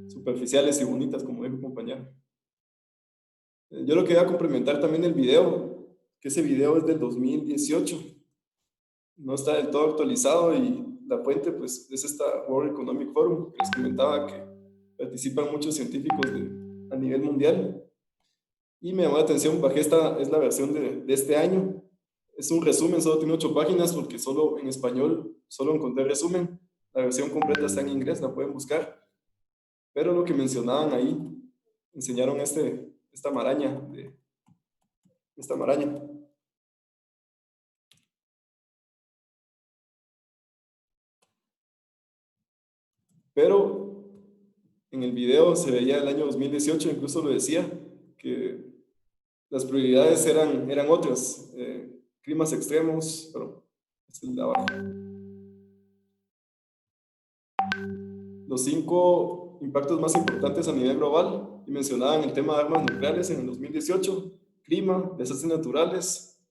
superficiales y bonitas, como dijo el compañero. Yo lo quería complementar también el video, que ese video es del 2018. No está del todo actualizado y la fuente pues es esta World Economic Forum, que les comentaba que participan muchos científicos a nivel mundial. Y me llamó la atención, bajé es la versión de este año. Es un resumen, solo tiene 8 páginas porque solo en español, solo encontré resumen. La versión completa está en inglés, la pueden buscar. Pero lo que mencionaban ahí, enseñaron esta maraña. Pero en el video se veía el año 2018, incluso lo decía, que las prioridades eran otras, climas extremos, pero es el de abajo. Los 5 impactos más importantes a nivel global, y mencionaban el tema de armas nucleares en el 2018, clima, desastres naturales,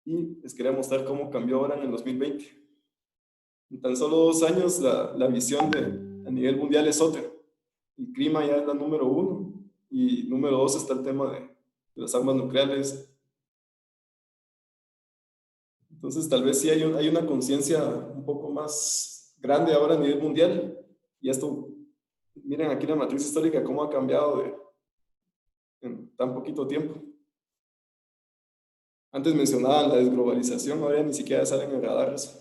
y les quería mostrar cómo cambió ahora en el 2020. En tan solo 2 años la visión a nivel mundial es otra. El clima ya es la número 1 y número 2 está el tema de las armas nucleares. Entonces tal vez sí hay una conciencia un poco más grande ahora a nivel mundial y esto, miren aquí la matriz histórica cómo ha cambiado en tan poquito tiempo. Antes mencionaban la desglobalización, ahora ni siquiera salen en radares.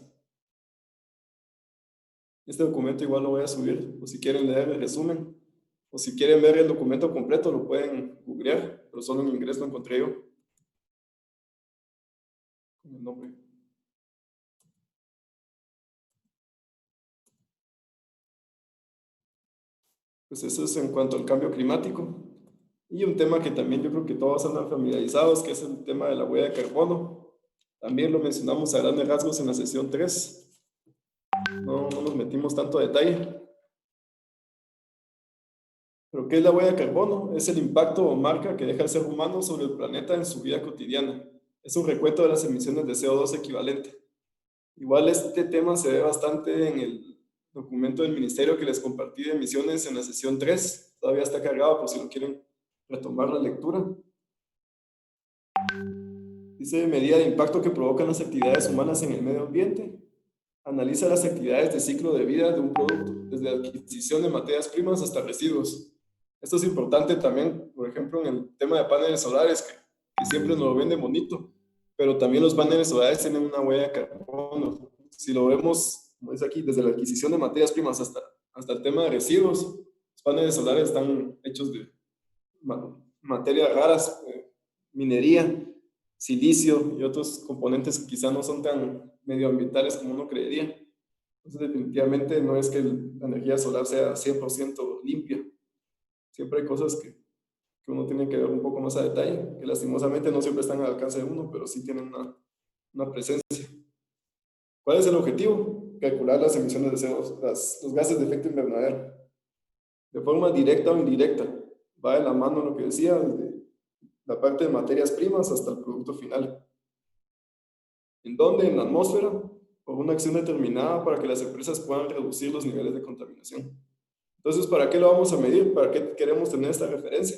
Este documento igual lo voy a subir, o si quieren leer el resumen, o si quieren ver el documento completo, lo pueden googlear, pero solo en inglés lo encontré yo. Con el nombre. Pues eso es en cuanto al cambio climático. Y un tema que también yo creo que todos andan familiarizados, que es el tema de la huella de carbono. También lo mencionamos a grandes rasgos en la sesión 3. No nos metimos tanto a detalle. ¿Pero qué es la huella de carbono? Es el impacto o marca que deja el ser humano sobre el planeta en su vida cotidiana. Es un recuento de las emisiones de CO2 equivalente. Igual este tema se ve bastante en el documento del ministerio que les compartí de emisiones en la sesión 3. Todavía está cargado por si lo quieren retomar la lectura. Dice medida de impacto que provocan las actividades humanas en el medio ambiente. Analiza las actividades de ciclo de vida de un producto, desde la adquisición de materias primas hasta residuos. Esto es importante también, por ejemplo, en el tema de paneles solares, que siempre nos lo venden bonito, pero también los paneles solares tienen una huella de carbono. Si lo vemos, como dice aquí, desde la adquisición de materias primas hasta el tema de residuos, los paneles solares están hechos de materias raras, minería, silicio y otros componentes que quizá no son tan medioambientales como uno creería. Entonces definitivamente no es que la energía solar sea 100% limpia. Siempre hay cosas que uno tiene que ver un poco más a detalle, que lastimosamente no siempre están al alcance de uno, pero sí tienen una presencia. ¿Cuál es el objetivo? Calcular las emisiones de CO2, los gases de efecto invernadero. De forma directa o indirecta. Va de la mano lo que decía, desde la parte de materias primas hasta el producto final. ¿En dónde? En la atmósfera, por una acción determinada para que las empresas puedan reducir los niveles de contaminación. Entonces, ¿para qué lo vamos a medir? ¿Para qué queremos tener esta referencia?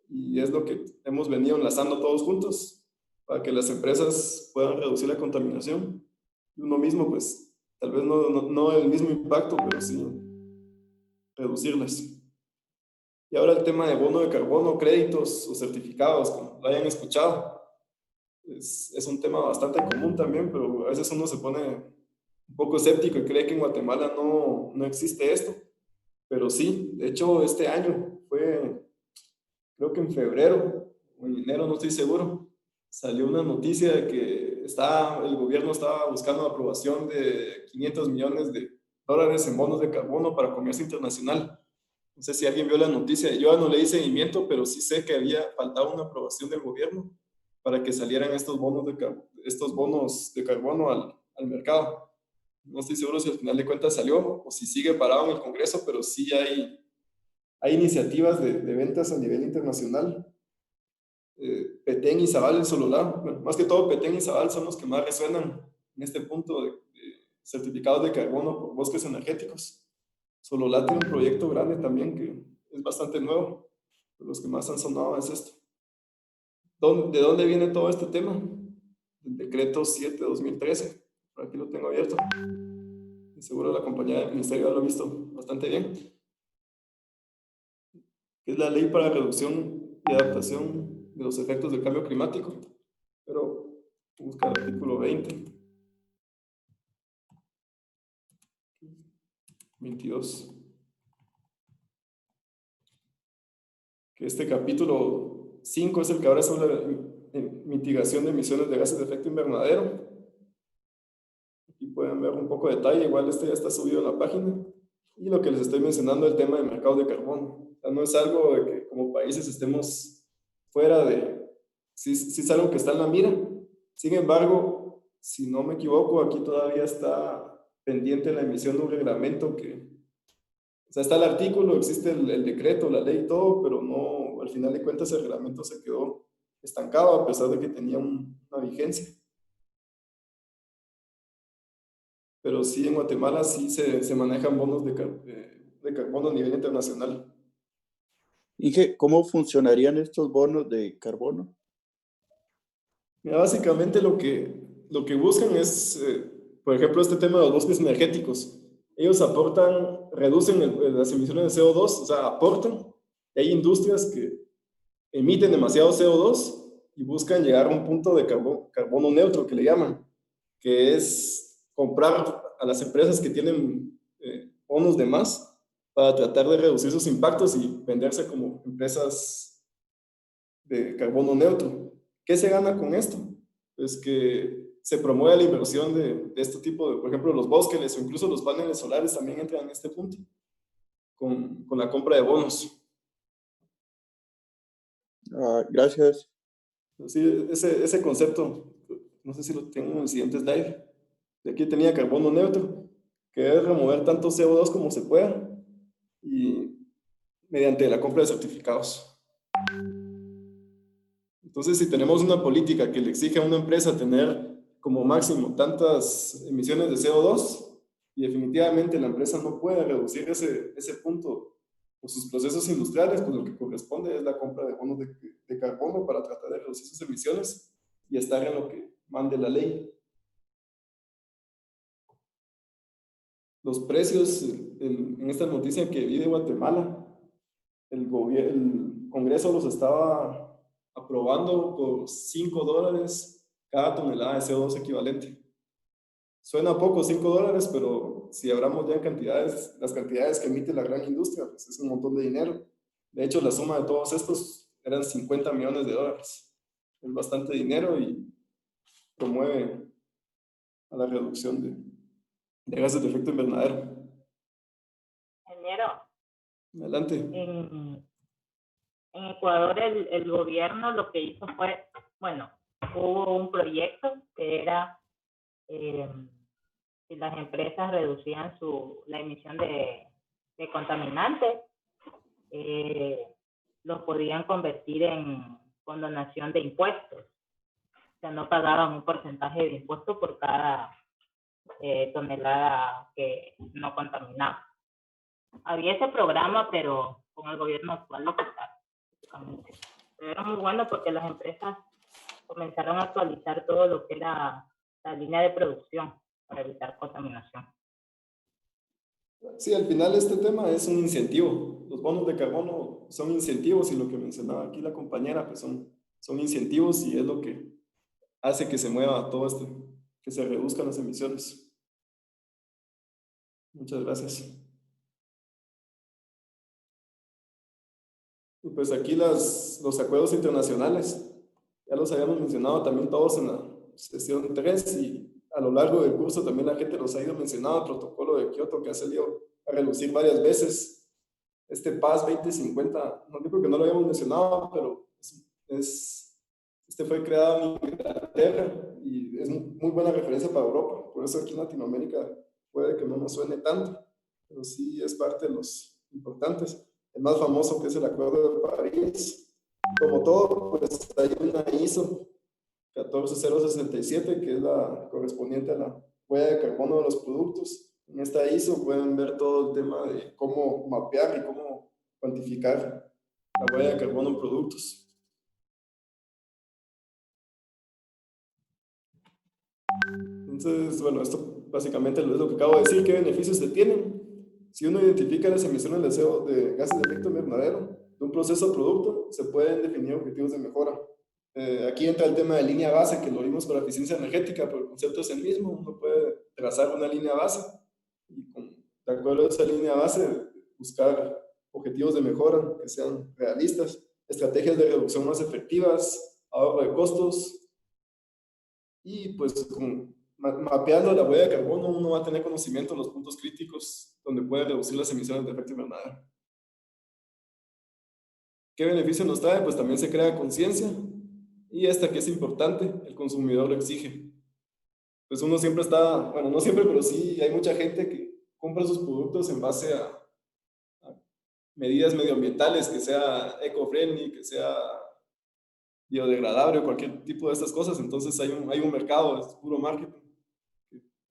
Y es lo que hemos venido enlazando todos juntos, para que las empresas puedan reducir la contaminación. Y uno mismo, pues, tal vez no el mismo impacto, pero sí reducirlas. Y ahora el tema de bono de carbono, créditos o certificados, como lo hayan escuchado. Es un tema bastante común también, pero a veces uno se pone un poco escéptico y cree que en Guatemala no existe esto. Pero sí, de hecho este año fue, creo que en febrero, o en enero, no estoy seguro, salió una noticia de que el gobierno estaba buscando la aprobación de $500 millones en bonos de carbono para comercio internacional. No sé si alguien vio la noticia, yo ya no le di seguimiento, pero sí sé que había faltado una aprobación del gobierno para que salieran estos bonos de carbono al mercado. No estoy seguro si al final de cuentas salió o si sigue parado en el Congreso, pero sí hay iniciativas de ventas a nivel internacional. Petén y Zabal, el Sololá, bueno, más que todo Petén y Zabal son los que más resuenan en este punto de certificados de carbono por bosques energéticos. Sololá tiene un proyecto grande también que es bastante nuevo, de los que más han sonado es esto. ¿De dónde viene todo este tema? Del decreto 7/2013, por aquí lo tengo abierto. Y seguro la compañía del ministerio lo ha visto bastante bien. Es la ley para reducción y adaptación de los efectos del cambio climático, pero busca el artículo 22. Que este capítulo 5 es el que habla sobre la mitigación de emisiones de gases de efecto invernadero. Aquí pueden ver un poco de detalle, igual este ya está subido en la página. Y lo que les estoy mencionando, el tema del mercado de carbono. O sea, no es algo de que como países estemos fuera de... Sí es algo que está en la mira. Sin embargo, si no me equivoco, aquí todavía está pendiente la emisión de un reglamento que... O sea, está el artículo, existe el decreto, la ley y todo, pero no, al final de cuentas el reglamento se quedó estancado a pesar de que tenía una vigencia. Pero sí, en Guatemala sí se manejan bonos de carbono a nivel internacional. Inge, ¿cómo funcionarían estos bonos de carbono? Mira, básicamente lo que buscan es, por ejemplo, este tema de los bosques energéticos. Ellos reducen las emisiones de CO2, o sea, aportan. Y hay industrias que emiten demasiado CO2 y buscan llegar a un punto de carbono neutro, que le llaman, que es comprar a las empresas que tienen bonos de más para tratar de reducir sus impactos y venderse como empresas de carbono neutro. ¿Qué se gana con esto? Pues que se promueve la inversión de este tipo de, por ejemplo, los bosques o incluso los paneles solares también entran en este punto con la compra de bonos. Gracias. Sí, ese concepto, no sé si lo tengo en el siguiente slide. De aquí tenía carbono neutro, que es remover tanto CO2 como se pueda y mediante la compra de certificados. Entonces, si tenemos una política que le exige a una empresa tener como máximo tantas emisiones de CO2 y definitivamente la empresa no puede reducir ese punto por sus procesos industriales, pues lo que corresponde es la compra de bonos de carbono para tratar de reducir sus emisiones y estar en lo que mande la ley. Los precios en esta noticia que vi de Guatemala, el Congreso los estaba aprobando por $5 cada tonelada de CO2 equivalente. Suena poco, $5, pero si hablamos ya en cantidades, las cantidades que emite la gran industria, pues es un montón de dinero. De hecho, la suma de todos estos eran $50 millones. Es bastante dinero y promueve a la reducción de gases de efecto invernadero. Ingeniero, Adelante. en Ecuador el gobierno lo que hizo fue, bueno, hubo un proyecto que era si las empresas reducían la emisión de contaminantes, los podían convertir en condonación de impuestos. O sea, no pagaban un porcentaje de impuesto por cada tonelada que no contaminaba. Había ese programa, pero con el gobierno actual lo quitaron. Pero era muy bueno porque las empresas comenzaron a actualizar todo lo que era la línea de producción para evitar contaminación. Sí, al final este tema es un incentivo. Los bonos de carbono son incentivos y lo que mencionaba aquí la compañera, pues son incentivos y es lo que hace que se mueva todo esto, que se reduzcan las emisiones. Muchas gracias. Y pues aquí los acuerdos internacionales, ya los habíamos mencionado también todos en la sesión 3 y a lo largo del curso también la gente los ha ido mencionando, el protocolo de Kioto que ha salido a relucir varias veces, este PAS 2050, no digo que no lo habíamos mencionado, pero este fue creado en Inglaterra y es muy buena referencia para Europa, por eso aquí en Latinoamérica puede que no nos suene tanto, pero sí es parte de los importantes. El más famoso que es el Acuerdo de París. Como todo, pues hay una ISO 14067 que es la correspondiente a la huella de carbono de los productos. En esta ISO pueden ver todo el tema de cómo mapear y cómo cuantificar la huella de carbono en productos. Entonces, bueno, esto básicamente es lo que acabo de decir. ¿Qué beneficios se tienen? Si uno identifica las emisiones de CO, de gases de efecto invernadero de un proceso a producto, se pueden definir objetivos de mejora. Aquí entra el tema de línea base, que lo vimos con la eficiencia energética, pero el concepto es el mismo. Uno puede trazar una línea base y de acuerdo a esa línea base buscar objetivos de mejora que sean realistas, estrategias de reducción más efectivas, ahorro de costos y pues mapeando la huella de carbono uno va a tener conocimiento de los puntos críticos donde puede reducir las emisiones de efecto invernadero. ¿Qué beneficio nos trae? Pues también se crea conciencia y esta que es importante, el consumidor lo exige. Pues uno siempre está, bueno, no siempre, pero sí hay mucha gente que compra sus productos en base a medidas medioambientales, que sea eco-friendly, que sea biodegradable o cualquier tipo de estas cosas. Entonces hay un mercado, es puro marketing.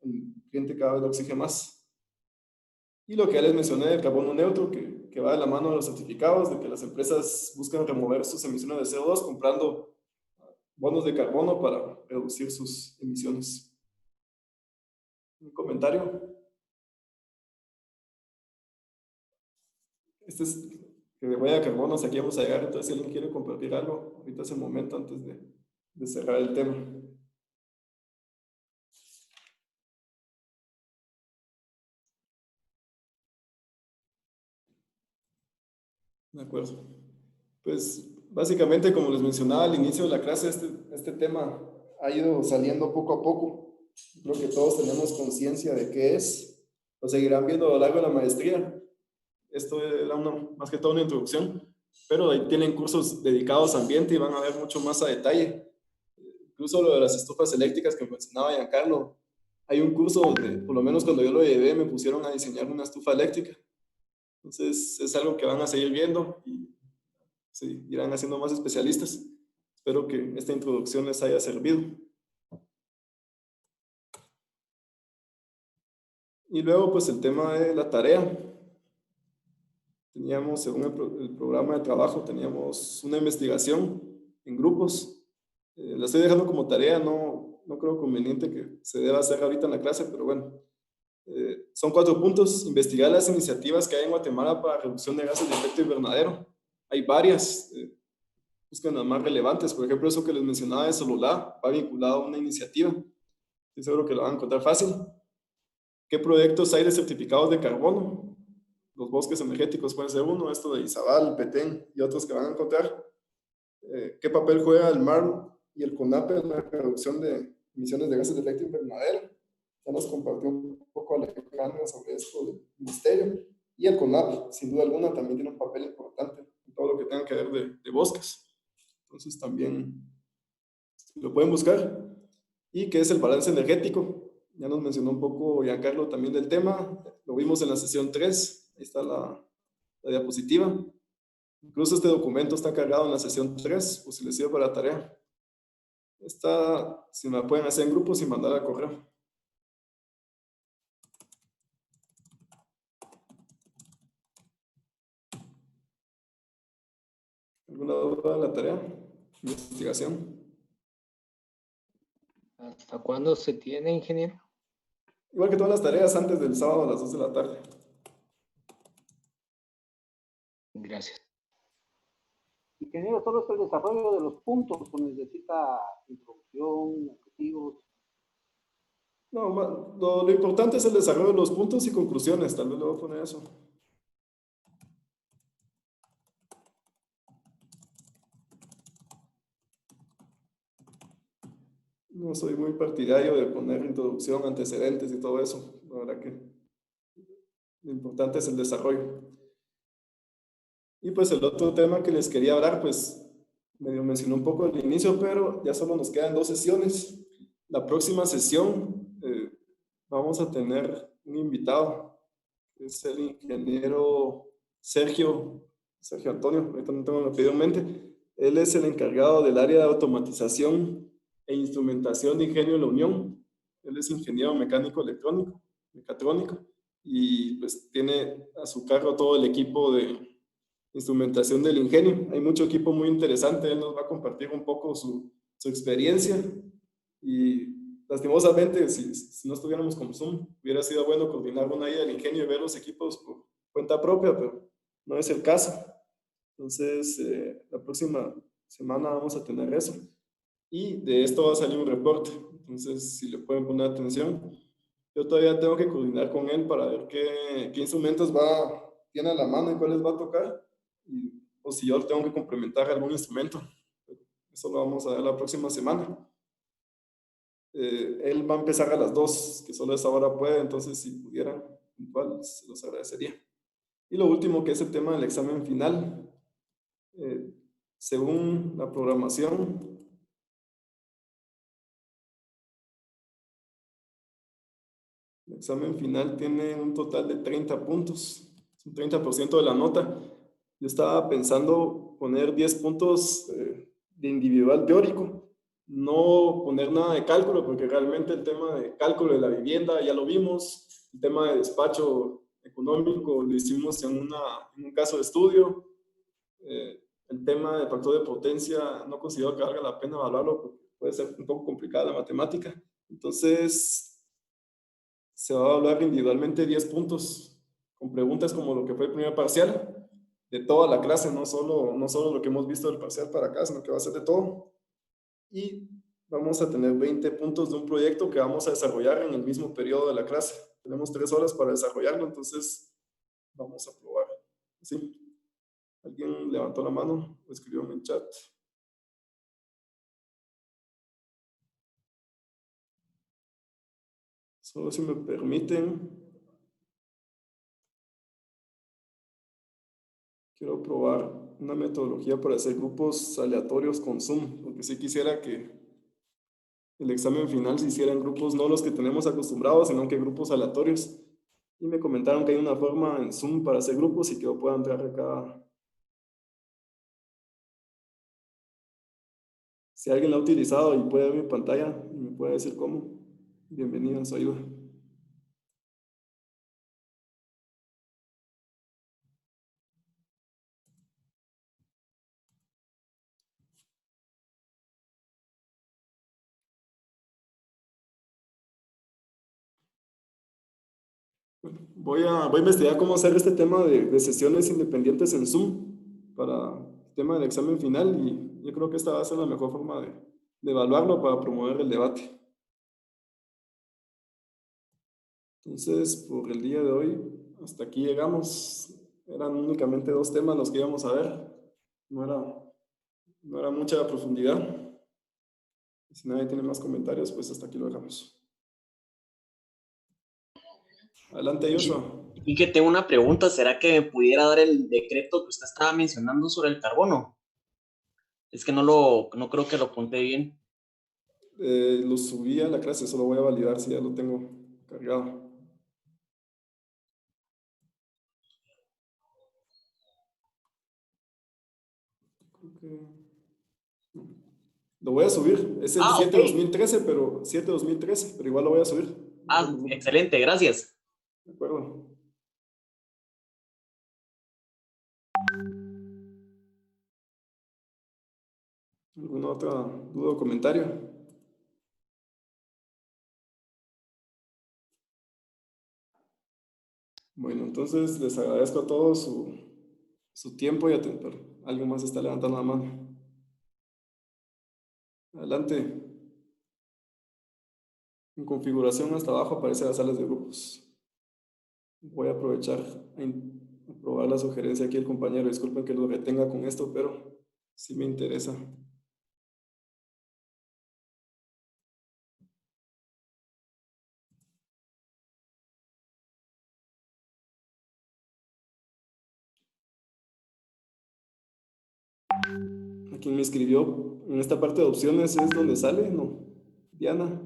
El cliente cada vez lo exige más. Y lo que ya les mencioné, el carbono neutro, que va de la mano de los certificados, de que las empresas buscan remover sus emisiones de CO2 comprando bonos de carbono para reducir sus emisiones. ¿Un comentario? Este es que de huella de carbono, aquí vamos a llegar, entonces si alguien quiere compartir algo, ahorita es el momento antes de cerrar el tema. De acuerdo. Pues básicamente, como les mencionaba al inicio de la clase, este tema ha ido saliendo poco a poco. Creo que todos tenemos conciencia de qué es. Lo seguirán viendo a lo largo de la maestría. Esto era más que todo una introducción, pero ahí tienen cursos dedicados a ambiente y van a ver mucho más a detalle. Incluso lo de las estufas eléctricas que mencionaba Giancarlo. Hay un curso donde, por lo menos cuando yo lo llevé, me pusieron a diseñar una estufa eléctrica. Entonces es algo que van a seguir viendo y se irán haciendo más especialistas. Espero que esta introducción les haya servido. Y luego pues el tema de la tarea. Teníamos, según el programa de trabajo, teníamos una investigación en grupos. La estoy dejando como tarea, no creo conveniente que se deba hacer ahorita en la clase, pero bueno. Son 4 puntos. Investigar las iniciativas que hay en Guatemala para reducción de gases de efecto invernadero. Hay varias, buscan las más relevantes. Por ejemplo, eso que les mencionaba de Sololá, va vinculado a una iniciativa. Estoy seguro que lo van a encontrar fácil. ¿Qué proyectos hay de certificados de carbono? Los bosques energéticos pueden ser uno, esto de Izabal, Petén y otros que van a encontrar. ¿Qué papel juega el MARM y el CONAPE en la reducción de emisiones de gases de efecto invernadero? Ya nos compartió un poco Alejandra sobre esto del ministerio. Y el CONAPE, sin duda alguna, también tiene un papel importante en todo lo que tenga que ver de bosques. Entonces también lo pueden buscar. ¿Y qué es el balance energético? Ya nos mencionó un poco Giancarlo también del tema. Lo vimos en la sesión 3. Ahí está la diapositiva. Incluso este documento está cargado en la sesión 3, pues si les sirve para la tarea. Esta, si me la pueden hacer en grupos y mandar al correo. ¿Alguna duda de la tarea? ¿Investigación? ¿Hasta cuándo se tiene, ingeniero? Igual que todas las tareas, antes del sábado a las 2 de la tarde. Gracias. Ingeniero, solo es el desarrollo de los puntos, o necesita introducción, objetivos. No, lo importante es el desarrollo de los puntos y conclusiones. Tal vez le voy a poner eso. no soy muy partidario de poner introducción, antecedentes y todo eso. La verdad que lo importante es el desarrollo. Y pues el otro tema que les quería hablar, pues medio mencioné un poco al inicio, pero ya solo nos quedan 2 sesiones. La próxima sesión vamos a tener un invitado, que es el ingeniero Sergio Antonio, ahorita no tengo el apellido en mente. Él es el encargado del área de automatización e instrumentación de Ingenio La Unión. Él es ingeniero mecánico electrónico, mecatrónico, y pues tiene a su cargo todo el equipo de instrumentación del Ingenio. Hay mucho equipo muy interesante, él nos va a compartir un poco su experiencia, y lastimosamente si no estuviéramos con Zoom hubiera sido bueno coordinar una ida al Ingenio y ver los equipos por cuenta propia, pero no es el caso. Entonces la próxima semana vamos a tener eso, y de esto va a salir un reporte. Entonces, si le pueden poner atención, yo todavía tengo que coordinar con él para ver qué instrumentos tiene a la mano y cuáles va a tocar, o si yo tengo que complementar algún instrumento. Eso lo vamos a ver la próxima semana. Él va a empezar a las 2, que solo a esa hora puede, entonces si pudieran puntual, se los agradecería. Y lo último, que es el tema del examen final. Según la programación, el examen final tiene un total de 30 puntos, es un 30% de la nota. Yo estaba pensando poner 10 puntos de individual teórico, no poner nada de cálculo, porque realmente el tema de cálculo de la vivienda ya lo vimos, el tema de despacho económico lo hicimos en un caso de estudio. El tema de factor de potencia no considero que valga la pena evaluarlo, porque puede ser un poco complicada la matemática. Entonces, se va a hablar individualmente 10 puntos, con preguntas como lo que fue el primer parcial, de toda la clase, no solo lo que hemos visto del parcial para acá, sino que va a ser de todo. Y vamos a tener 20 puntos de un proyecto que vamos a desarrollar en el mismo periodo de la clase. Tenemos 3 horas para desarrollarlo, entonces vamos a probar. ¿Sí? ¿Alguien levantó la mano o escribió en el chat? Solo si me permiten, quiero probar una metodología para hacer grupos aleatorios con Zoom, porque sí quisiera que el examen final se hiciera en grupos, no los que tenemos acostumbrados, sino que grupos aleatorios. Y me comentaron que hay una forma en Zoom para hacer grupos y que yo pueda entrar acá. Si alguien lo ha utilizado y puede ver mi pantalla y me puede decir cómo, bienvenido a su ayuda. Voy a investigar cómo hacer este tema de sesiones independientes en Zoom para el tema del examen final, y yo creo que esta va a ser la mejor forma de evaluarlo para promover el debate. Entonces, por el día de hoy, hasta aquí llegamos. Eran únicamente 2 temas los que íbamos a ver. No era mucha profundidad. Si nadie tiene más comentarios, pues hasta aquí lo dejamos. Adelante, Joshua. Y que tengo una pregunta, ¿será que me pudiera dar el decreto que usted estaba mencionando sobre el carbono? Es que no creo que lo apunté bien. Lo subí a la clase, solo voy a validar si ya lo tengo cargado. Lo voy a subir, es el 7-2013, pero 7-2013, pero igual lo voy a subir. Excelente, gracias. De acuerdo. ¿Alguna otra duda o comentario? Bueno, entonces les agradezco a todos su tiempo y atención. ¿Alguien más está levantando la mano? Adelante. En configuración hasta abajo aparecen las salas de grupos. Voy a aprovechar a probar la sugerencia aquí del compañero. Disculpen que lo retenga con esto, pero sí me interesa. a quien me escribió. En esta parte de opciones es donde sale, ¿no? Diana.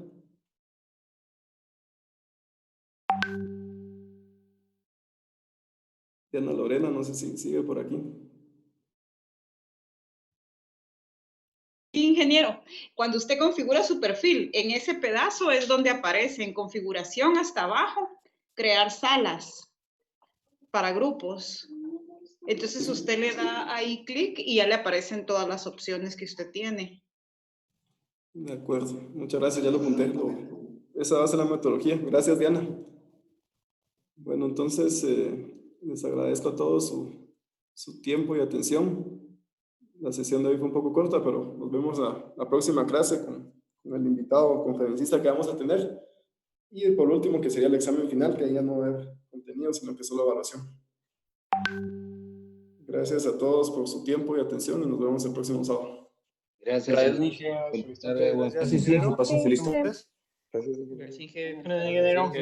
Diana Lorena, no sé si sigue por aquí. Ingeniero, cuando usted configura su perfil, en ese pedazo es donde aparece en configuración hasta abajo, crear salas para grupos. Entonces usted le da ahí clic y ya le aparecen todas las opciones que usted tiene. De acuerdo, muchas gracias, ya lo apunté. Esa va a ser la metodología. Gracias, Diana. Bueno, entonces les agradezco a todos su tiempo y atención. La sesión de hoy fue un poco corta, pero nos vemos la próxima clase con el invitado conferencista que vamos a tener. Y por último, que sería el examen final, que ahí ya no va a haber contenido, sino que solo evaluación. Gracias a todos por su tiempo y atención y nos vemos el próximo sábado. Gracias. Gracias. Pasen feliz tarde. Gracias. Gracias, ingeniero.